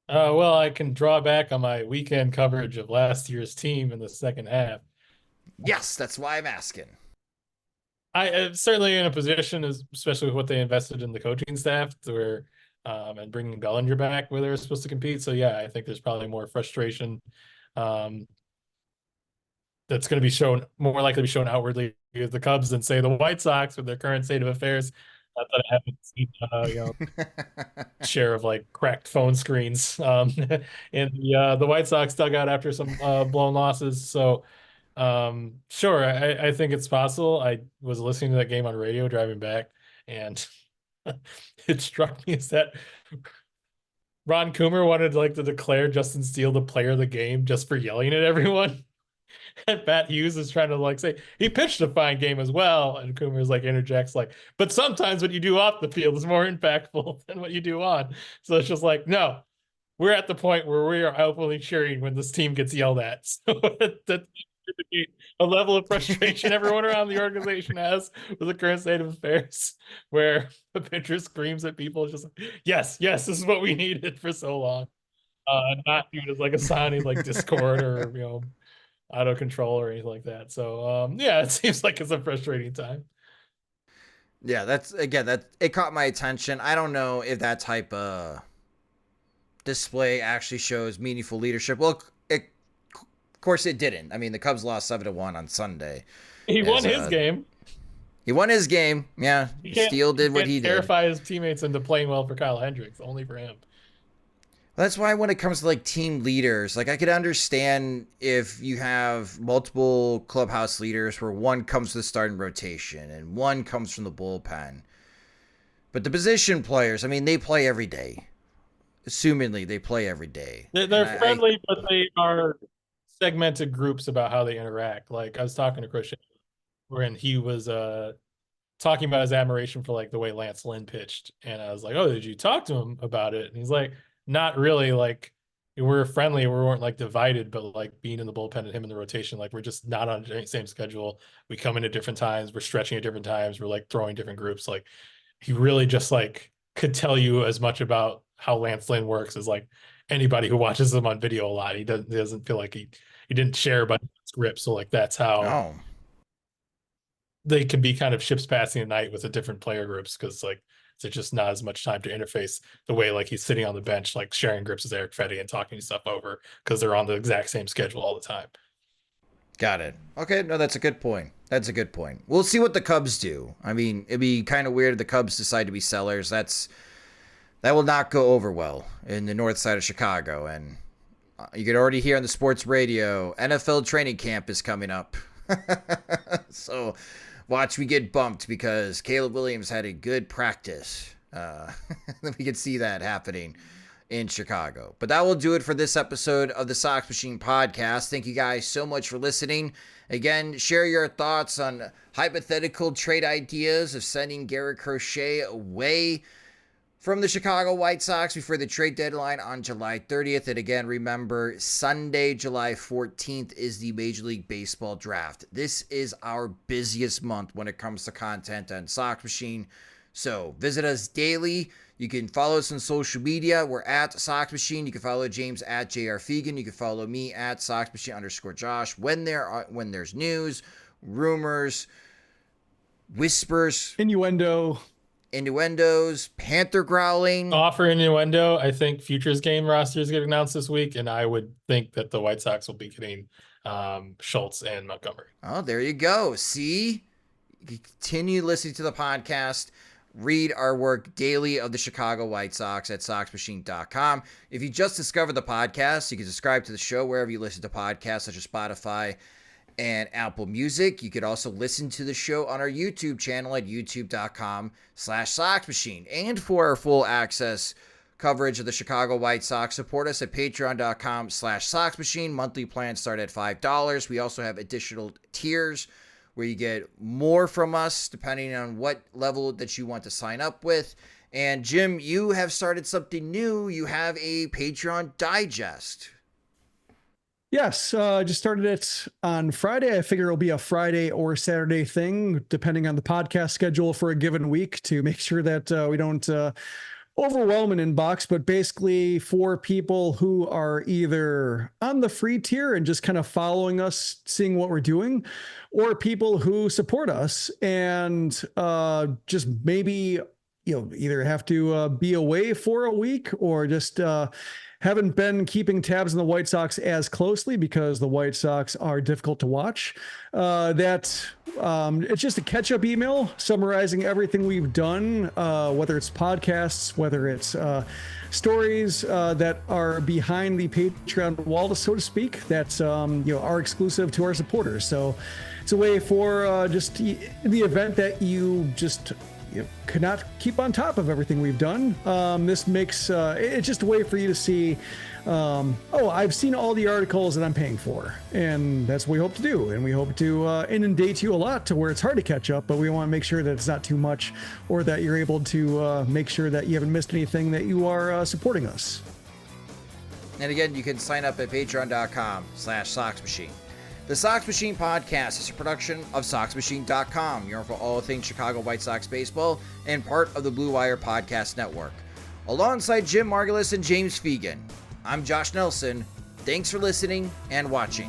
Well, I can draw back on my weekend coverage of last year's team in the second half. Yes, that's why I'm asking. I am certainly in a position, especially with what they invested in the coaching staff, where and bringing Bellinger back where they were supposed to compete. So yeah, I think there's probably more frustration that's going to be shown, more likely to be shown outwardly with the Cubs than say the White Sox with their current state of affairs. Not that I haven't seen share of like cracked phone screens in the White Sox dugout after some blown losses. So sure, I think it's possible. I was listening to that game on radio driving back, and it struck me as that Ron Coomer wanted like to declare Justin Steele the player of the game just for yelling at everyone. And Pat Hughes is trying to like say he pitched a fine game as well, and Coomer's like interjects like, but sometimes what you do off the field is more impactful than what you do on. So it's just like, no, we're at the point where we are openly cheering when this team gets yelled at. So that's a level of frustration everyone around the organization has with the current state of affairs, where the pitcher screams at people, just like, yes, this is what we needed for so long. Not viewed as like a sign of like discord or auto control or anything like that. So yeah, it seems like it's a frustrating time. Yeah, that it caught my attention. I don't know if that type of display actually shows meaningful leadership. Well, of course it didn't. I mean, the Cubs lost 7-1 on Sunday. He won his game. He won his game. Yeah, Steele did what he did. Terrify his teammates into playing well for Kyle Hendricks, only for him. That's why when it comes to like team leaders, like I could understand if you have multiple clubhouse leaders where one comes to the starting rotation and one comes from the bullpen. But the position players, I mean, they play every day. Assumingly, they play every day. They're friendly, but they are segmented groups about how they interact. Like I was talking to Crochet, when he was talking about his admiration for like the way Lance Lynn pitched, and I was like, "Oh, did you talk to him about it?" And he's like, "Not really. Like we're friendly. We weren't like divided, but like being in the bullpen and him in the rotation, like we're just not on the same schedule. We come in at different times. We're stretching at different times. We're like throwing different groups. Like he really just like could tell you as much about how Lance Lynn works as like anybody who watches him on video a lot. He doesn't feel like he didn't share a bunch of scripts. So like that's how they can be kind of ships passing the night with the different player groups, because like there's just not as much time to interface the way like he's sitting on the bench, like sharing grips with Erick Fedde and talking stuff over because they're on the exact same schedule all the time. Got it. Okay, no, that's a good point. That's a good point. We'll see what the Cubs do. I mean, it'd be kind of weird if the Cubs decide to be sellers. That will not go over well in the north side of Chicago. And you can already hear on the sports radio, NFL training camp is coming up. So watch we get bumped because Caleb Williams had a good practice. We could see that happening in Chicago. But that will do it for this episode of the Sox Machine podcast. Thank you guys so much for listening. Again, share your thoughts on hypothetical trade ideas of sending Garrett Crochet away from the Chicago White Sox before the trade deadline on July 30th. And again, remember, Sunday, July 14th is the Major League Baseball draft. This is our busiest month when it comes to content on Sox Machine. So visit us daily. You can follow us on social media. We're at Sox Machine. You can follow James at JR Fegan. You can follow me at Sox Machine _Josh. When there's news, rumors, whispers, Innuendos, panther growling. Offer innuendo. I think futures game rosters get announced this week, and I would think that the White Sox will be getting Schultz and Montgomery. Oh, there you go. See? You continue listening to the podcast. Read our work daily of the Chicago White Sox at SoxMachine.com. If you just discovered the podcast, you can subscribe to the show wherever you listen to podcasts, such as Spotify and Apple Music. You could also listen to the show on our YouTube channel at youtube.com/SoxMachine. And for our full access coverage of the Chicago White Sox, support us at patreon.com/SoxMachine. Monthly plans start at $5. We also have additional tiers where you get more from us depending on what level that you want to sign up with. And Jim, you have started something new. You have a Patreon digest. Yes, just started it on Friday. I figure it'll be a Friday or Saturday thing, depending on the podcast schedule for a given week, to make sure that we don't overwhelm an inbox. But basically for people who are either on the free tier and just kind of following us, seeing what we're doing, or people who support us and just maybe, either have to be away for a week or just haven't been keeping tabs on the White Sox as closely because the White Sox are difficult to watch. It's just a catch-up email summarizing everything we've done, whether it's podcasts, whether it's stories that are behind the Patreon wall, so to speak, that's are exclusive to our supporters. So it's a way for just the event that you just could not keep on top of everything we've done. This makes it's just a way for you to see, I've seen all the articles that I'm paying for, and that's what we hope to do. And we hope to inundate you a lot to where it's hard to catch up, but we want to make sure that it's not too much, or that you're able to make sure that you haven't missed anything, that you are supporting us. And again, you can sign up at patreon.com/SoxMachine. The Sox Machine podcast is a production of SoxMachine.com, your home for all things Chicago White Sox baseball, and part of the Blue Wire Podcast Network. Alongside Jim Margulis and James Fegan, I'm Josh Nelson. Thanks for listening and watching.